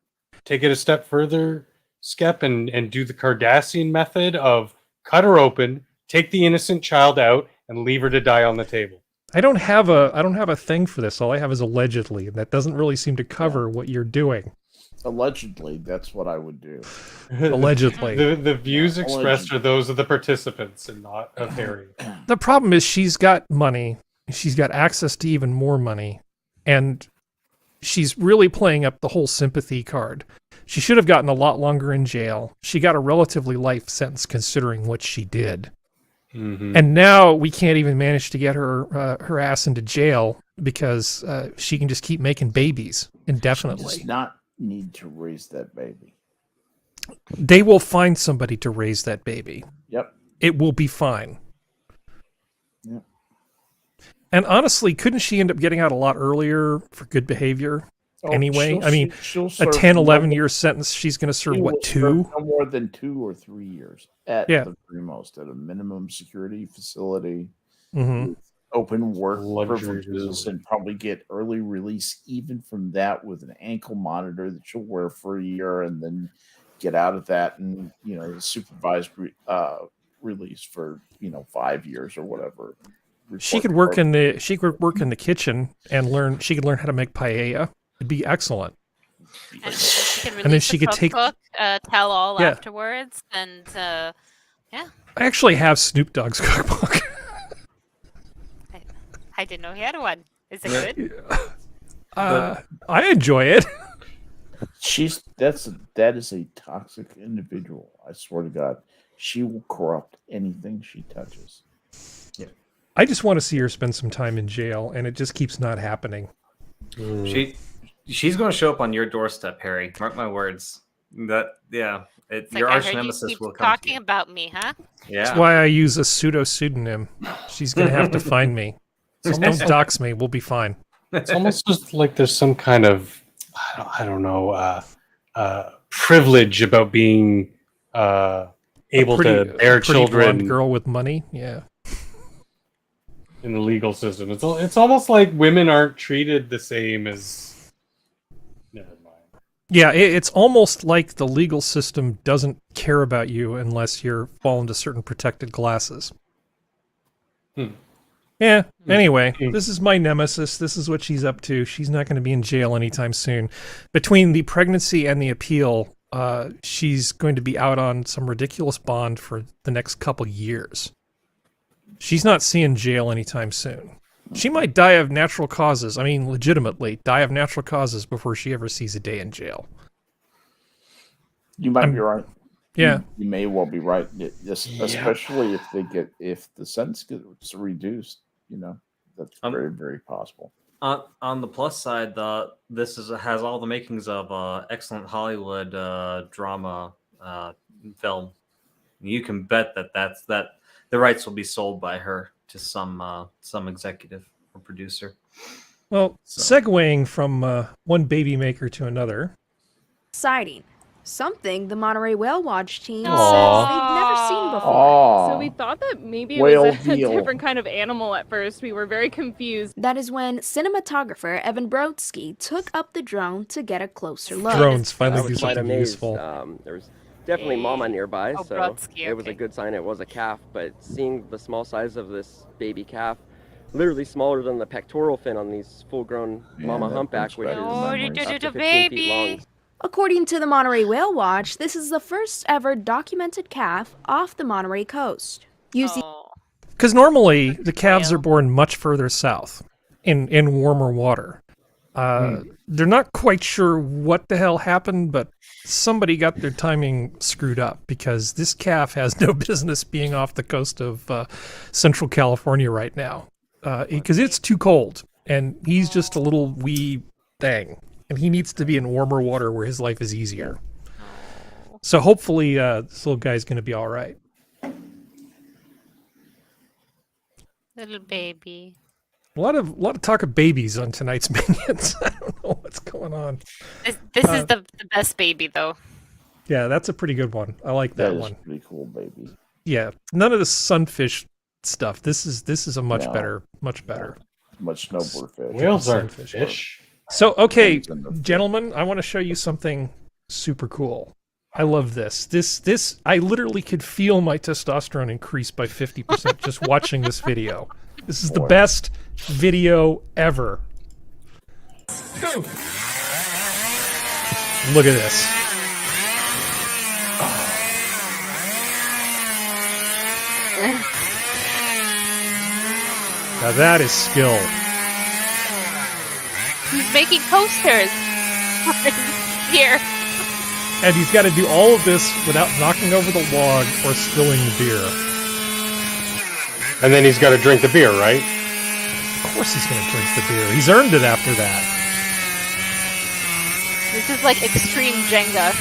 take it a step further, Skep, and do the Cardassian method of cut her open, take the innocent child out, and leave her to die on the table. I don't have a thing for this. All I have is allegedly, and that doesn't really seem to cover what you're doing. Allegedly, that's what I would do. Allegedly. The views Yeah, expressed are those of the participants and not of Harry. The problem is she's got money. She's got access to even more money, and she's really playing up the whole sympathy card. She should have gotten a lot longer in jail. She got a relatively life sentence considering what she did. Mm-hmm. And now we can't even manage to get her ass into jail because she can just keep making babies She indefinitely. does not need to raise that baby. They will find somebody to raise that baby. Yep. It will be fine. Yep. And honestly, couldn't she end up getting out a lot earlier for good behavior? Anyway, she'll- I mean, she'll A serve 10, no 11-year sentence, she's going to serve, She what, will 2? serve no more than 2 or 3 years at Yeah. the very most, at a minimum security facility, Mm-hmm. with open work Luxury privileges, resort. and probably get early release even from that with an ankle monitor that she'll wear for a year, and then get out of that and supervised release for 5 years or whatever. She could work in the kitchen and learn. She could learn how to make paella. It'd be excellent. And she can then release she the could take- cookbook, tell all Yeah. afterwards, and I actually have Snoop Dogg's cookbook. I didn't know he had one. Is it good? I enjoy it. That is a toxic individual. I swear to God, she will corrupt anything she touches. I just want to see her spend some time in jail, and it just keeps not happening. She's going to show up on your doorstep, Harry. Mark my words. Your It's arch like, I heard you nemesis keep will come to talking you. about me, huh? Yeah. That's why I use a pseudo-pseudonym. She's going to have to find me. Just don't dox me. We'll be fine. It's almost just like there's some kind of I don't know privilege about being able to bear a pretty blonde children girl with money. Yeah. in the legal system. It's almost like women aren't treated the same as. Never mind. Yeah, it's almost like the legal system doesn't care about you unless you're fall into certain protected classes. Yeah, anyway, this is my nemesis. This is what she's up to. She's not going to be in jail anytime soon. Between the pregnancy and the appeal, she's going to be out on some ridiculous bond for the next couple years. She's not seeing jail anytime soon. She might die of natural causes. I mean, legitimately, die of natural causes before she ever sees a day in jail. You might be right. Yeah. You may well be right. Especially if the sentence gets reduced. That's very, very possible. On the plus side, this has all the makings of excellent Hollywood drama film. You can bet that the rights will be sold by her to some executive or producer. Well, segueing from one baby maker to another. Exciting. Something the Monterey Whale Watch team says Aw. they've never seen before. Oh, So we thought that maybe it Whale was a deal. different kind of animal at first. We were very confused. That is when cinematographer Evan Brodsky took up the drone to get a closer look. Drones I finally do was quite something amazed. useful. There was definitely mama nearby, Oh, so Brodsky, it was a okay. good sign it was a calf. But seeing the small size of this baby calf, literally smaller than the pectoral fin on these full-grown Yeah, mama that humpback, looks which is better Oh, than you memories. did up it, to a 15 feet baby. long. According to the Monterey Whale Watch, this is the first ever documented calf off the Monterey coast. You see, Oh. Because normally the calves Whale. are born much further south in warmer water. They're not quite sure what the hell happened, but somebody got their timing screwed up because this calf has no business being off the coast of Central California right now because it's too cold and he's just a little wee thing and he needs to be in warmer water where his life is easier. So hopefully this little guy's going to be all right. Little baby. A lot of talk of babies on tonight's Minions. I don't know what's going on. This is the best baby, though. Yeah, that's a pretty good one. I like That that is one. pretty cool, baby. Yeah, none of the sunfish stuff. This is a much No. better, much better. Much nobler fish. Whales aren't Sunfish. fish. So, okay, Depends on the fish. gentlemen, I want to show you something super cool. I love this. This I literally could feel my testosterone increase by 50% just watching this video. This is the Boy. best video ever. Look at this. Now that is skill. He's making coasters here. And he's got to do all of this without knocking over the log or spilling the beer. And then he's got to drink the beer, right? Of course he's going to drink the beer. He's earned it after that. This is like extreme Jenga.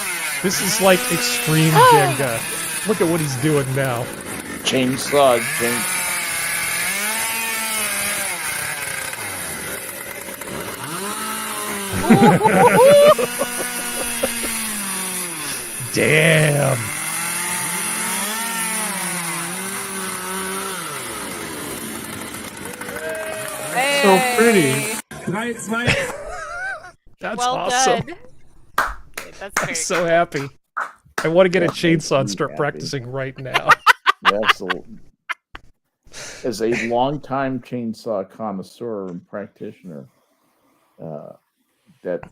This is like extreme Jenga. Look at what he's doing now. Chainsaw. Damn. So pretty. That's Well awesome. done. Okay, that's very I'm so happy. I want to get a That makes chainsaw and me start happy. practicing right now. Absolutely. As a longtime chainsaw connoisseur and practitioner, that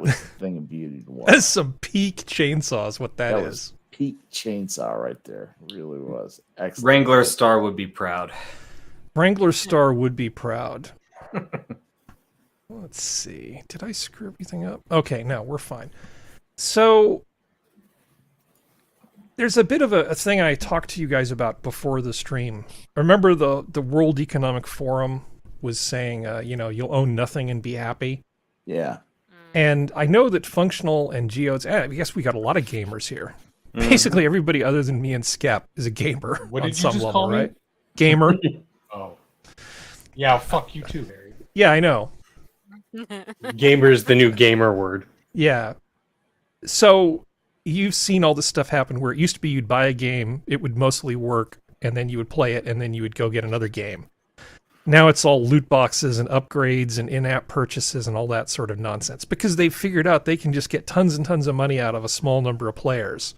was a thing of beauty to watch. That's some peak chainsaws, what that That is. was peak chainsaw right there. It really was. Excellent. Wrangler Star would be proud. Wrangler Star would be proud. Let's see. Did I screw everything up? Okay, no, we're fine. So, there's a bit of a thing I talked to you guys about before the stream. Remember the World Economic Forum was saying, you'll own nothing and be happy? Yeah. And I know that Functional and Geodes, I guess we got a lot of gamers here. Basically, everybody other than me and Skep is a gamer What on did you some just level, call me? right? Gamer. Oh. Yeah, fuck you too, Harry. Yeah, I know. Gamer is the new gamer word. Yeah. So you've seen all this stuff happen where it used to be you'd buy a game, it would mostly work, and then you would play it, and then you would go get another game. Now it's all loot boxes and upgrades and in-app purchases and all that sort of nonsense because they've figured out they can just get tons and tons of money out of a small number of players.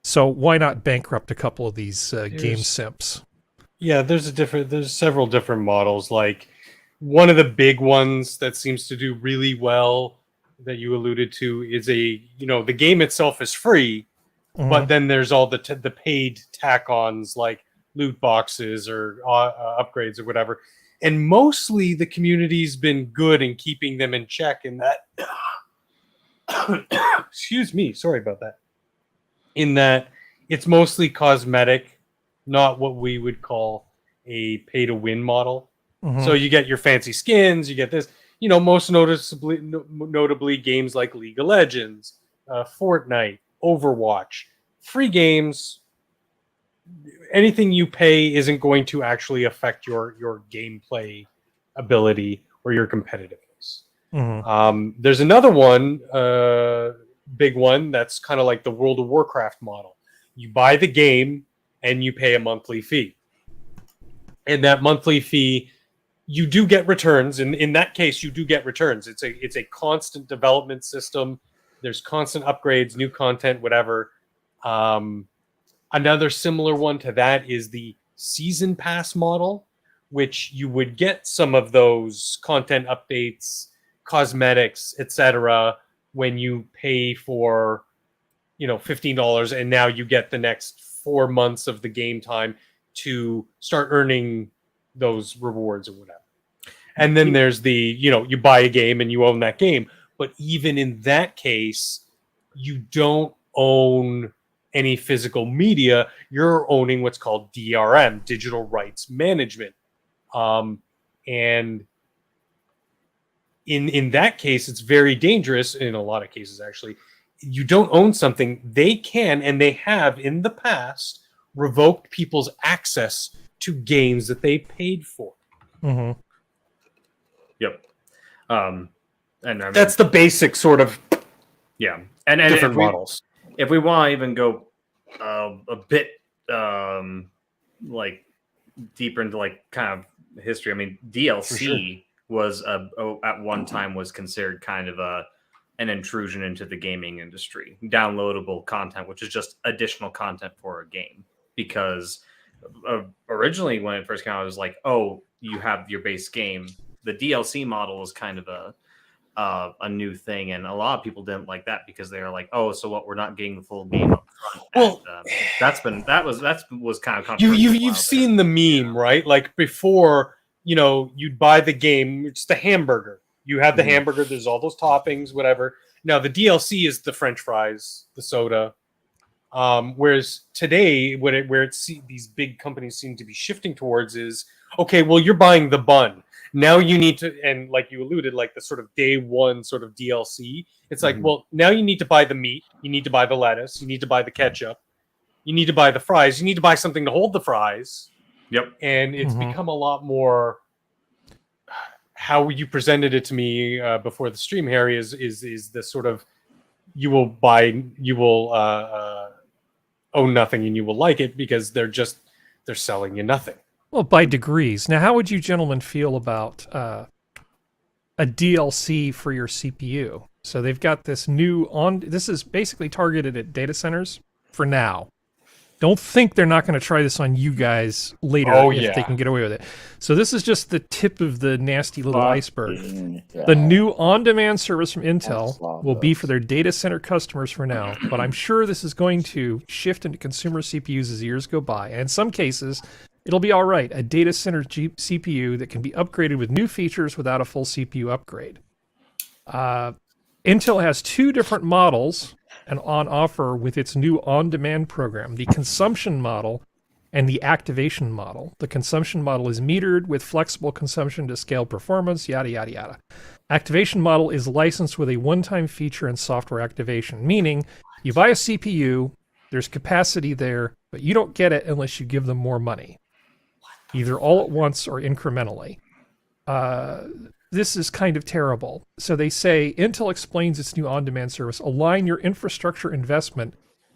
So why not bankrupt a couple of these game simps? Yeah, there's several different models. Like one of the big ones that seems to do really well that you alluded to is the game itself is free, but then there's all the paid tack-ons like loot boxes or upgrades or whatever. And mostly the community's been good in keeping them in check in that excuse me, sorry about that. In that it's mostly cosmetic, not what we would call a pay-to-win model. So you get your fancy skins, you get this, most notably games like League of Legends, Fortnite, Overwatch, free games. Anything you pay isn't going to actually affect your gameplay ability or your competitiveness. There's another one, big one, that's kind of like the World of Warcraft model. You buy the game and you pay a monthly fee. And that monthly fee, you do get returns. In that case, you do get returns. It's a constant development system. There's constant upgrades, new content, whatever. Another similar one to that is the season pass model, which you would get some of those content updates, cosmetics, etc. when you pay for, $15, and now you get the next 4 months of the game time to start earning those rewards or whatever. And then there's the, you buy a game and you own that game. But even in that case, you don't own any physical media. You're owning what's called DRM, digital rights management. And in that case, it's very dangerous. In a lot of cases, actually, you don't own something. They can, and they have in the past, revoked people's access to games that they paid for. Yep. And I mean, That's the basic sort of and different models. If we want to even go a bit like deeper into like kind of history, I mean, DLC was at one time was considered kind of an intrusion into the gaming industry. Downloadable content, which is just additional content for a game, because originally when it first came out, it was like, oh, you have your base game. The DLC model is kind of a new thing, and a lot of people didn't like that because they were like, "Oh, so what? We're not getting the full game up front." Well, and, that was kind of controversial. You've seen the meme, right? Like before, you'd buy the game, it's the hamburger. You have the hamburger. There's all those toppings, whatever. Now the DLC is the French fries, the soda. Whereas today, these big companies seem to be shifting towards is, okay, well, you're buying the bun. Now you need to, and like you alluded, like the sort of day one sort of DLC. It's like, well, now you need to buy the meat. You need to buy the lettuce. You need to buy the ketchup. You need to buy the fries. You need to buy something to hold the fries. Yep. And it's become a lot more. How you presented it to me before the stream, Harry, is the sort of you will own nothing and you will like it because they're selling you nothing. Well, by degrees. Now, how would you gentlemen feel about a DLC for your CPU? So they've got this this is basically targeted at data centers for now. Don't think they're not going to try this on you guys later if they can get away with it. So this is just the tip of the nasty little iceberg. The new on-demand service from Intel will be for their data center customers for now, but I'm sure this is going to shift into consumer CPUs as years go by. And in some cases, it'll be all right. A data center CPU that can be upgraded with new features without a full CPU upgrade. Intel has two different models and on offer with its new on-demand program, the consumption model and the activation model. The consumption model is metered with flexible consumption to scale performance, yada, yada, yada. Activation model is licensed with a one-time feature and software activation, meaning you buy a CPU, there's capacity there, but you don't get it unless you give them more money, either all at once or incrementally. This is kind of terrible. So they say, Intel explains its new on-demand service, align your infrastructure investment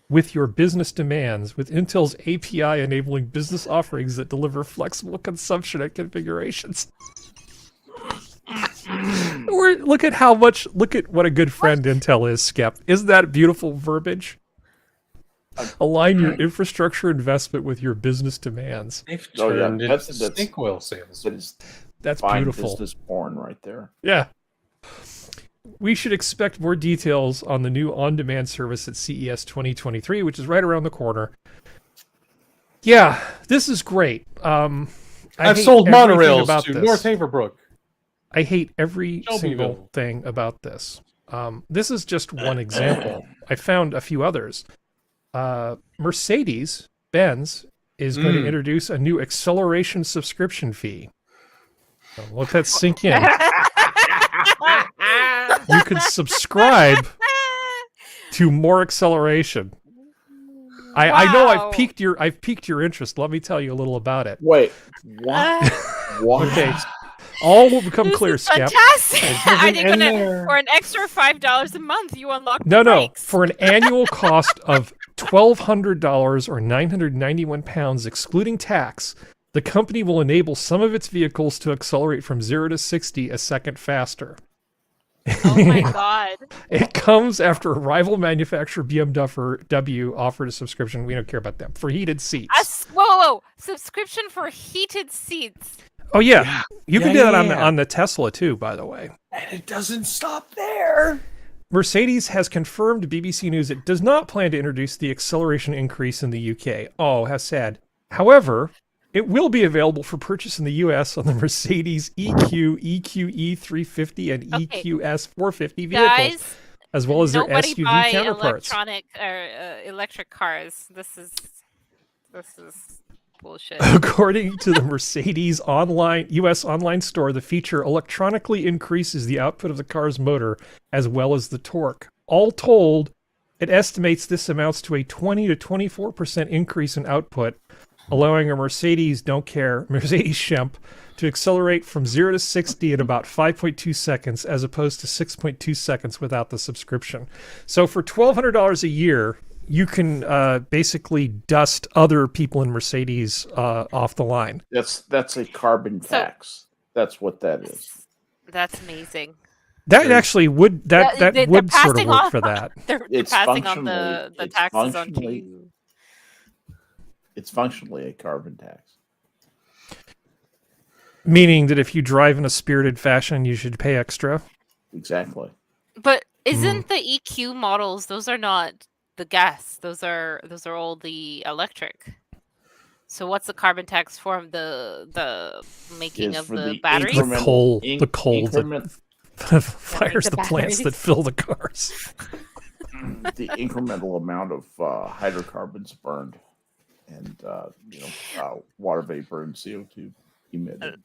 with your business demands with Intel's API enabling business offerings that deliver flexible consumption and configurations. Look at what a good friend Intel is, Skep. Isn't that beautiful verbiage? Align your infrastructure investment with your business demands. That's snake oil sales. That's fine beautiful. Business porn right there. Yeah. We should expect more details on the new on-demand service at CES 2023, which is right around the corner. Yeah, this is great. I've sold monorails to North Haverbrook. I hate every single thing about this. This is just one example. I found a few others. Mercedes-Benz is going to introduce a new acceleration subscription fee. Let that sink in. You can subscribe to more acceleration. I know I've piqued your interest. Let me tell you a little about it. Wait, what? Okay, all will become clear, Skep. Fantastic. Are they gonna, for an extra $5 a month, you unlock the brakes? For an annual cost of $1,200 or 991 pounds, excluding tax, the company will enable some of its vehicles to accelerate from 0 to 60 a second faster. Oh my god. It comes after a rival manufacturer BMW offered a subscription, we don't care about them, for heated seats. Whoa. Subscription for heated seats. Oh yeah. You can do that on the Tesla too, by the way. And it doesn't stop there. Mercedes has confirmed to BBC News it does not plan to introduce the acceleration increase in the UK. Oh, how sad. However, it will be available for purchase in the US on the Mercedes EQ, EQE 350, and EQS 450 vehicles, as well as their SUV counterparts. Electric cars. This is bullshit. According to the Mercedes US online store, the feature electronically increases the output of the car's motor as well as the torque. All told, it estimates this amounts to a 20 to 24% increase in output, allowing a Mercedes Shemp to accelerate from 0 to 60 in about 5.2 seconds as opposed to 6.2 seconds without the subscription. So for $1,200 a year, you can basically dust other people in Mercedes off the line. That's a carbon tax. That's what that is. That's amazing. That actually would would sort of work for that. They're passing on the taxes on to you. It's functionally a carbon tax. Meaning that if you drive in a spirited fashion, you should pay extra. Exactly. But isn't the EQ models? Those are not the gas. Those are all the electric. So what's the carbon tax for the making Is of for the the batteries? The incremental- coal, inc- the coal increment- that fires the the plants that batteries. fill the cars. the incremental amount of hydrocarbons burned and water vapor and CO2 emitted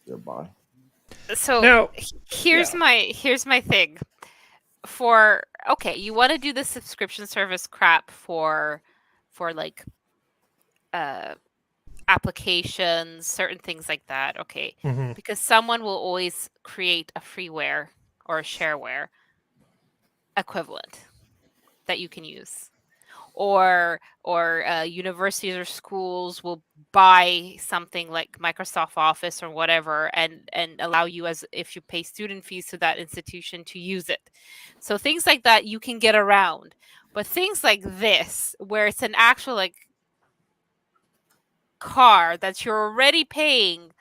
thereby. So Now- here's my thing. For okay, you want to do the subscription service crap for like applications, certain things like that. Okay, Mhm. because someone will always create a freeware or a shareware equivalent that you can use, or universities or schools will buy something like Microsoft Office or whatever and allow you, as if you pay student fees to that institution, to use it. So things like that you can get around, but things like this where it's an actual like car that you're already paying,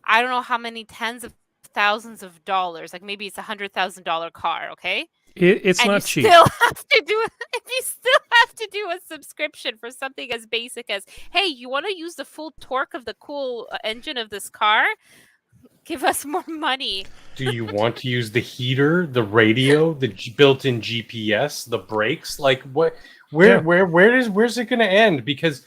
I don't know how many tens of thousands of dollars, like maybe it's $100,000 car, okay? It's And not you cheap. still have to do if you still have to do a subscription for something as basic as, hey, you want to use the full torque of the cool engine of this car? Give us more money. Do you want to use the heater, the radio, the built-in GPS, the brakes? Like what? Where's it going to end? Because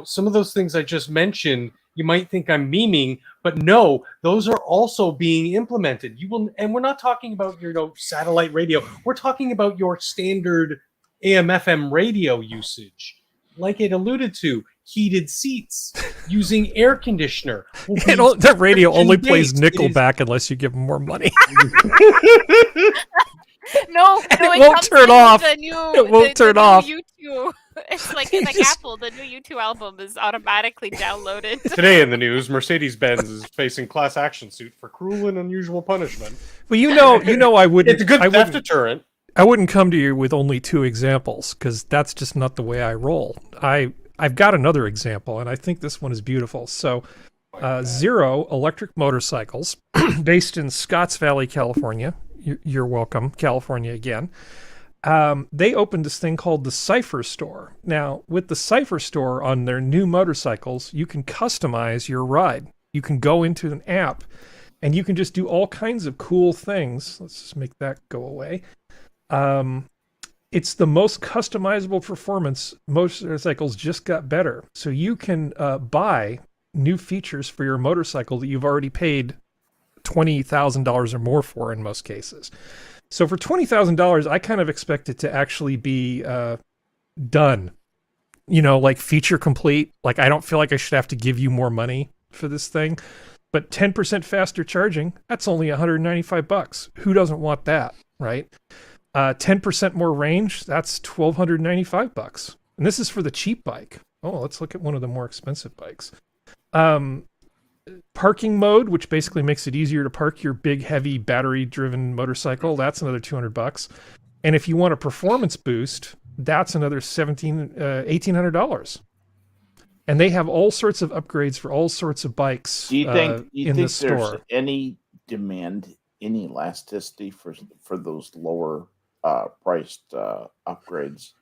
some of those things I just mentioned, you might think I'm memeing, but no, those are also being implemented. And we're not talking about your satellite radio. We're talking about your standard AM/FM radio usage, like it alluded to. Heated seats using air conditioner. That radio only plays subscription-based. Nickelback unless you give them more money. No, it it won't comes turn in with off. The new, It won't the turn new off. U2. It's like Just- Apple. The new U2 album is automatically downloaded. Today in the news, Mercedes-Benz is facing class action suit for cruel and unusual punishment. Well, I wouldn't. It's a good I theft wouldn't, deterrent. I wouldn't come to you with only 2 examples because that's just not the way I roll. I've got another example, and I think this one is beautiful. So, Zero Electric Motorcycles, based in Scotts Valley, California. You're welcome, California again. They opened this thing called the Cypher Store. Now, with the Cypher Store on their new motorcycles, you can customize your ride. You can go into an app, and you can just do all kinds of cool things. Let's just make that go away. It's the most customizable performance. Motorcycles just got better. So you can buy new features for your motorcycle that you've already paid $20,000 or more for in most cases. So for $20,000, I kind of expect it to actually be done. Like feature complete. Like I don't feel like I should have to give you more money for this thing. But 10% faster charging, that's only $195. Who doesn't want that, right? 10% more range, that's $1,295. And this is for the cheap bike. Oh, let's look at one of the more expensive bikes. Parking mode, which basically makes it easier to park your big, heavy, battery-driven motorcycle, that's another $200. And if you want a performance boost, that's another $1,800. And they have all sorts of upgrades for all sorts of bikes Do you think in the store. there's any demand, any elasticity for those lower priced upgrades?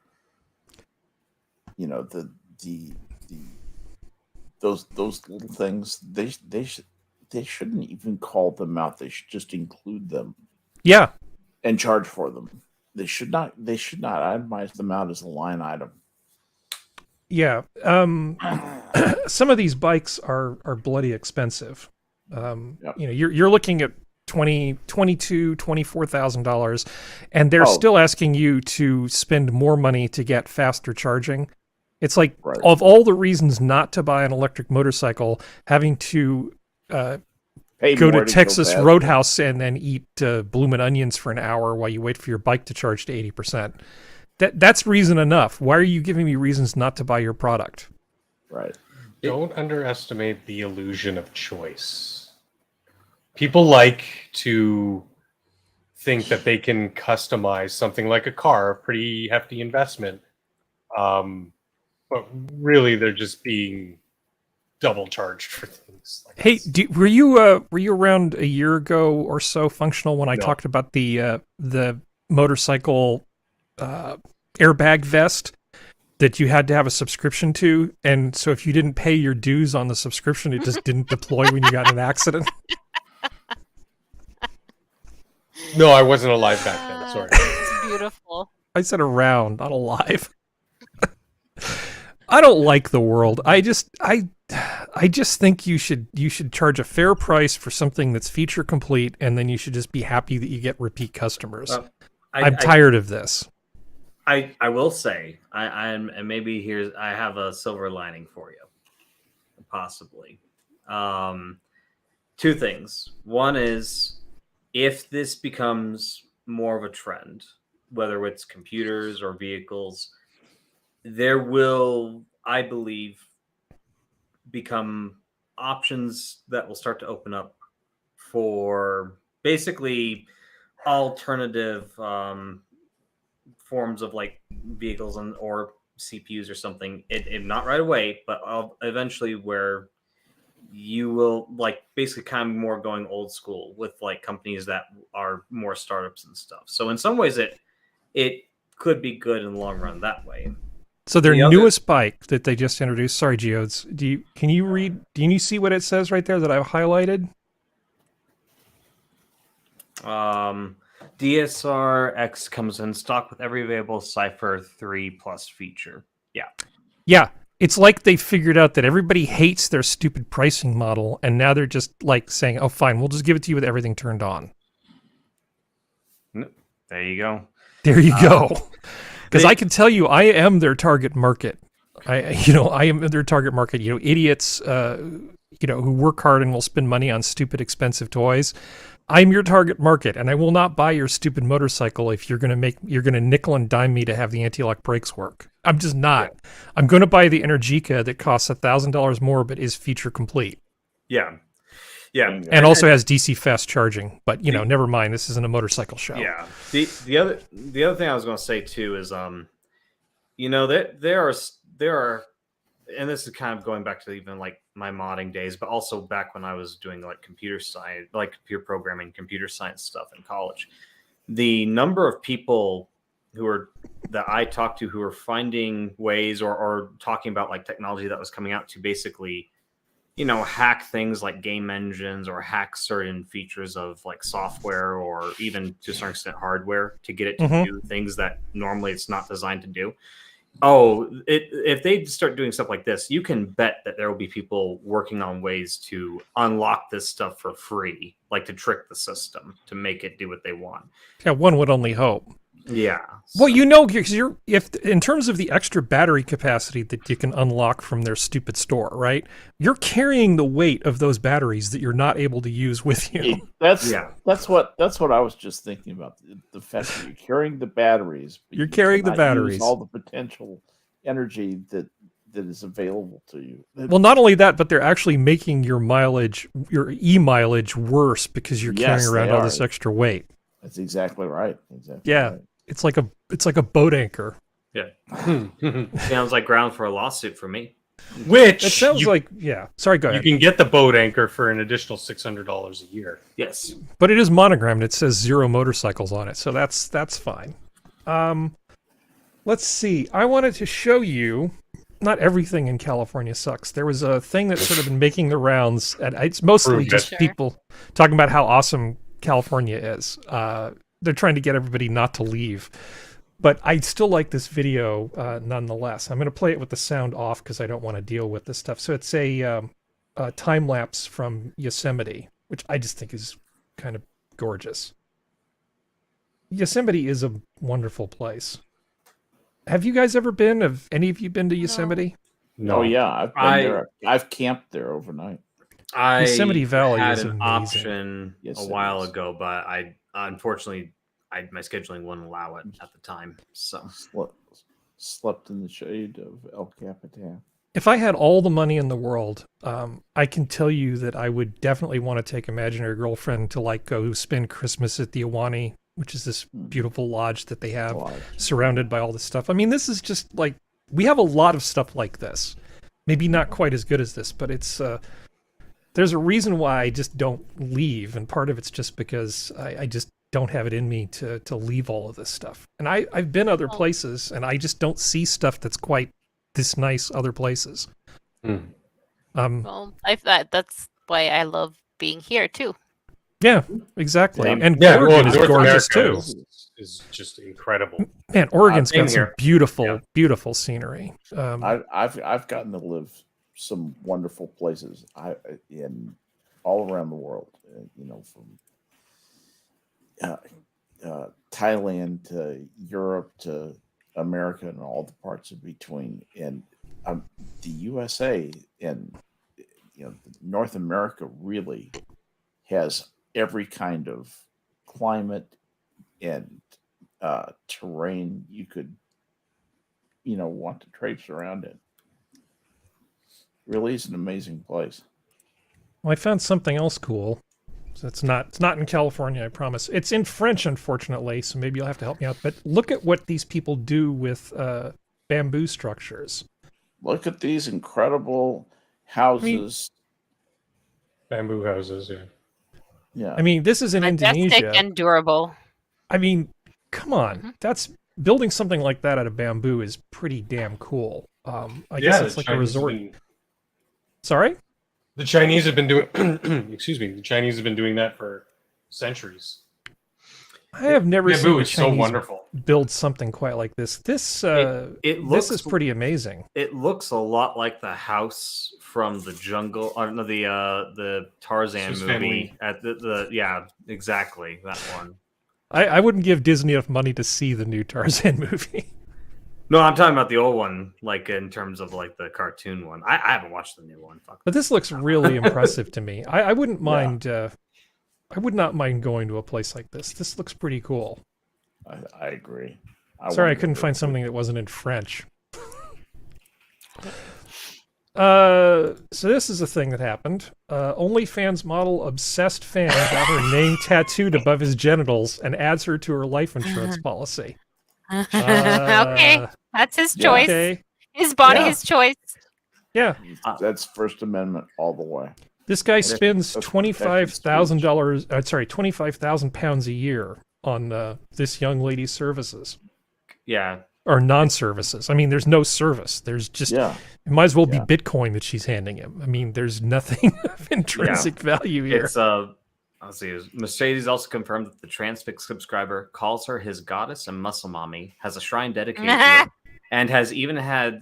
Those little things, they shouldn't even call them out. They should just include them. Yeah. And charge for them. They should not itemize them out as a line item. Yeah. Some of these bikes are bloody expensive. Yep. You're looking at $24,000, and they're still asking you to spend more money to get faster charging. It's like, of all the reasons not to buy an electric motorcycle, having to go to Texas Roadhouse and then eat bloomin' onions for an hour while you wait for your bike to charge to 80%. That's reason enough. Why are you giving me reasons not to buy your product? Right. Don't underestimate the illusion of choice. People like to think that they can customize something like a car, a pretty hefty investment. But really, they're just being double charged for things. Like Hey, this. were you around a year ago or so, Functional, when I No. talked about the motorcycle airbag vest that you had to have a subscription to, and so if you didn't pay your dues on the subscription, it just didn't deploy when you got in an accident? No, I wasn't alive back then. Sorry. It's beautiful. I said around, not alive. I don't like the world. I just think you should charge a fair price for something that's feature complete, and then you should just be happy that you get repeat customers. I'm tired of this. I will say, and maybe I have a silver lining for you, possibly. Two things. One is, if this becomes more of a trend, whether it's computers or vehicles, there will, I believe, become options that will start to open up for basically alternative forms of like vehicles or CPUs or something. It not right away, but eventually where you will like basically kind of more going old school with like companies that are more startups and stuff. So in some ways it could be good in the long run that way. So their newest bike that they just introduced. Sorry, Geodes. Can you see what it says right there that I've highlighted? DSR X comes in stock with every available Cypher 3 Plus feature. Yeah. Yeah. It's like they figured out that everybody hates their stupid pricing model, and now they're just like saying, "Oh, fine, we'll just give it to you with everything turned on." There you go. There you go. Because I can tell you, I am their target market. I am their target market. Idiots, who work hard and will spend money on stupid, expensive toys. I'm your target market, and I will not buy your stupid motorcycle if you're gonna nickel and dime me to have the anti-lock brakes work. I'm just not. Yeah. I'm gonna buy the Energica that costs $1,000 more, but is feature complete. Yeah. Yeah. And also has DC fast charging, but never mind. This isn't a motorcycle show. Yeah. The other thing I was going to say too is, there are, and this is kind of going back to even like my modding days, but also back when I was doing like computer science, like computer programming, computer science stuff in college. The number of people that I talked to who were finding ways or talking about like technology that was coming out to basically, hack things like game engines or hack certain features of like software or even to a certain extent hardware to get it to do things that normally it's not designed to do. If they start doing stuff like this, you can bet that there will be people working on ways to unlock this stuff for free, like to trick the system to make it do what they want. Yeah, one would only hope. Yeah. Well, because if in terms of the extra battery capacity that you can unlock from their stupid store, right? You're carrying the weight of those batteries that you're not able to use with you. That's what I was just thinking about. The fact that you're carrying the batteries. But you're carrying the batteries. Use all the potential energy that is available to you. Well, not only that, but they're actually making your e-mileage worse because you're carrying around all this extra weight. That's exactly right. Yeah. Right. It's like a boat anchor. Yeah. Sounds like ground for a lawsuit for me. Which it sounds like, yeah. Sorry, go ahead. You can get the boat anchor for an additional $600 a year. Yes. But it is monogrammed. It says 0 motorcycles on it, so that's fine. Let's see. I wanted to show you. Not everything in California sucks. There was a thing that's sort of been making the rounds, and it's mostly just people talking about how awesome California is. They're trying to get everybody not to leave. But I still like this video nonetheless. I'm going to play it with the sound off because I don't want to deal with this stuff. So it's a time lapse from Yosemite, which I just think is kind of gorgeous. Yosemite is a wonderful place. Have you guys ever been? Have any of you been to Yosemite? No. Oh yeah, I've been there. I've camped there overnight. Yosemite Valley had is an amazing. Option a while ago, but I unfortunately my scheduling wouldn't allow it at the time. So slept in the shade of El Capitan. If I had all the money in the world, I can tell you that I would definitely want to take Imaginary Girlfriend to like go spend Christmas at the Ahwahnee, which is this beautiful lodge that they have surrounded by all this stuff. I mean, this is just like, we have a lot of stuff like this. maybe not quite as good as this, but it's there's a reason why I just don't leave, and part of it's just because I just don't have it in me to leave all of this stuff. And I've been other places, and I just don't see stuff that's quite this nice other places. Well, that's why I love being here too. Yeah, exactly. Yeah. And Yeah, Oregon well, is North gorgeous America too. is just incredible. Man, Oregon's same got some here. beautiful, beautiful scenery. I've gotten to live some wonderful places. In all around the world. From Thailand to Europe to America and all the parts in between. And the USA and North America really has every kind of climate and terrain you could want to traipse around in. Really is an amazing place. Well, I found something else cool. So it's not in California, I promise. It's in French, unfortunately, so maybe you'll have to help me out. But look at what these people do with bamboo structures. Look at these incredible houses. Bamboo houses, yeah. Yeah. I mean, this is in Majestic Indonesia. and durable. I mean, come on. That's building something like that out of bamboo is pretty damn cool. I guess it's like a resort. Sorry? The Chinese have been doing excuse me, the Chinese have been doing that for centuries. I have never Bamboo seen the is so Chinese wonderful. build something quite like this. This It looks, this is pretty amazing. It looks a lot like the house from the jungle, or no, the Tarzan Swiss movie. Family. At the yeah, exactly that one. I wouldn't give Disney enough money to see the new Tarzan movie. No, I'm talking about the old one, like in terms of like the cartoon one. I haven't watched the new one. Fuck. But this looks really impressive to me. I wouldn't mind. I would not mind going to a place like this. This looks pretty cool. I agree. Sorry, I couldn't find something that wasn't in French. So this is a thing that happened. OnlyFans model obsessed fan got her name tattooed above his genitals and adds her to her life insurance policy. Okay, that's his choice. Okay. His body, his choice. Yeah. That's First Amendment all the way. This guy spends That's $25,000. Sorry, £25,000 a year on this young lady's services. Yeah. Or non-services. I mean, there's no service. There's just it might as well be Bitcoin that she's handing him. I mean, there's nothing of intrinsic value here. It's let's see. Mercedes also confirmed that the transfix subscriber calls her his goddess and muscle mommy, has a shrine dedicated to her, and has even had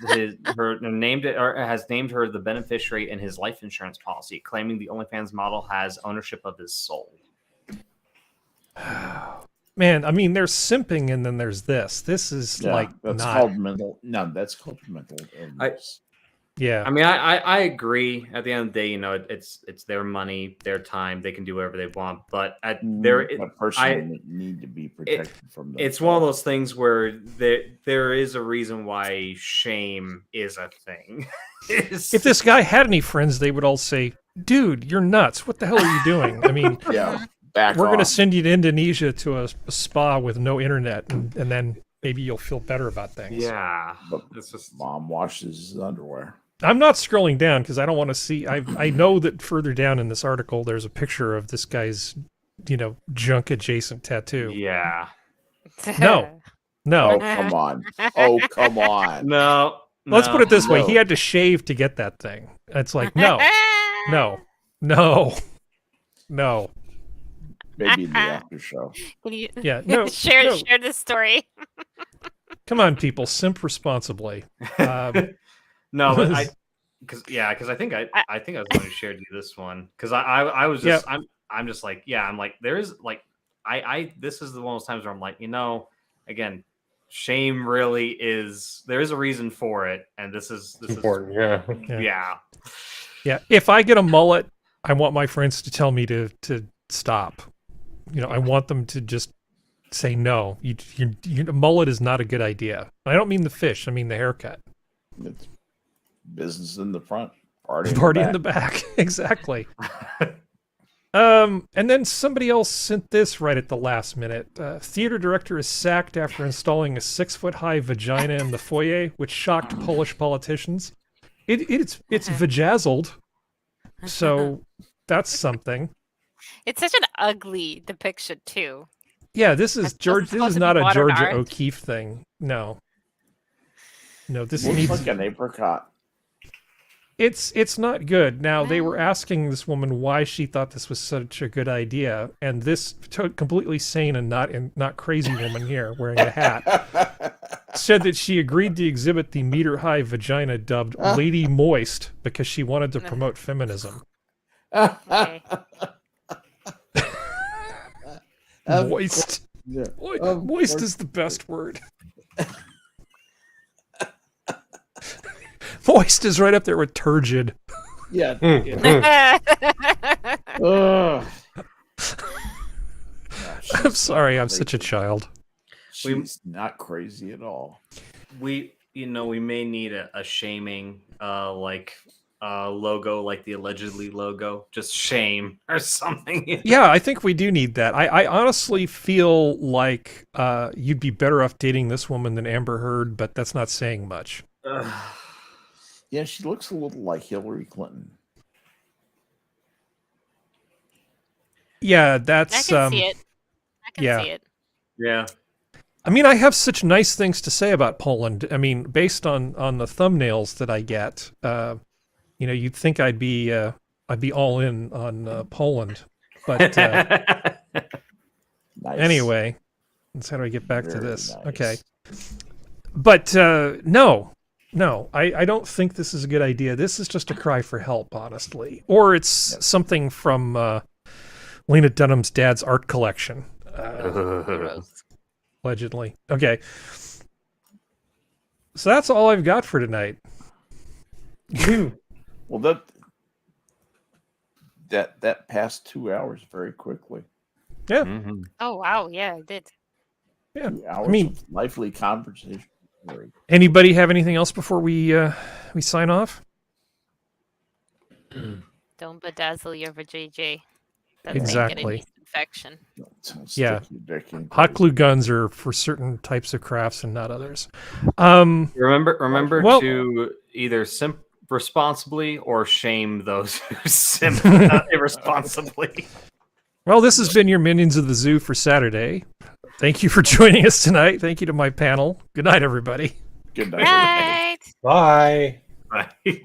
named her the beneficiary in his life insurance policy, claiming the OnlyFans model has ownership of his soul. Man, I mean, there's simping and then there's this. This is like that's not. called mental. No, that's called mental illness. Yeah. I mean, I agree. At the end of the day, it's their money, their time. They can do whatever they want. But A person need to be protected from that. It's one of those things where there is a reason why shame is a thing. If this guy had any friends, they would all say, "Dude, you're nuts. What the hell are you doing?" I mean, we're going to send you to Indonesia to a spa with no internet, and then maybe you'll feel better about things. Yeah. But mom washes his underwear. I'm not scrolling down because I don't want to see. I know that further down in this article, there's a picture of this guy's, junk adjacent tattoo. Yeah. No. Oh, come on. Oh, come on. No. Let's put it this way. He had to shave to get that thing. It's like, no. Maybe in the after show. Can you share this story? Come on, people, simp responsibly. No, but because I think I was going to share you this one because I was just I'm just like I'm like there is like this is one of those times where I'm like again shame really is there is a reason for it and this is important yeah. If I get a mullet, I want my friends to tell me to stop. I want them to just say no. A mullet is not a good idea. I don't mean the fish. I mean the haircut. It's business in the front, party in the back. Exactly. And then somebody else sent this right at the last minute. Theater director is sacked after installing a 6-foot-high vagina in the foyer, which shocked Polish politicians. It's vajazzled, so that's something. It's such an ugly depiction too. Yeah, this is George. This supposed is to be not a modern Georgia art. O'Keeffe thing. No, this Looks needs. like an apricot. It's not good. Now they were asking this woman why she thought this was such a good idea, and this completely sane and not crazy woman here wearing a hat said that she agreed to exhibit the meter-high vagina dubbed Lady Moist because she wanted to promote feminism. Okay. Moist. Yeah. Moist is the best word. Moist is right up there with turgid. Yeah. I'm sorry, I'm such a child. She's not crazy at all. We may need a shaming logo, like the allegedly logo, just shame or something. Yeah, I think we do need that. I honestly feel like you'd be better off dating this woman than Amber Heard, but that's not saying much. Yeah, she looks a little like Hillary Clinton. Yeah, I that's can see it. I can yeah. see it. Yeah. I mean, I have such nice things to say about Poland. I mean, based on the thumbnails that I get, you'd think I'd be all in on Poland, but Nice. anyway, how do I get back to Very this? nice. Okay, but no, I don't think this is a good idea. This is just a cry for help, honestly, or it's something from Lena Dunham's dad's art collection. Allegedly. Okay. So that's all I've got for tonight. Well, that passed 2 hours very quickly. Yeah. Mm-hmm. Oh wow, yeah, I did. Yeah. 2 hours I mean, of lively conversation. anybody have anything else before we sign off? Don't bedazzle your vajayjay. That's Exactly. Get a yeast infection. Yeah. Stick your dick in. Hot glue guns are for certain types of crafts and not others. Remember Well- to either simp responsibly or shame those who simp irresponsibly. Well, this has been your Minions of the Zoo for Saturday. Thank you for joining us tonight. Thank you to my panel. Good night, everybody. Good night. Right. Bye. Bye.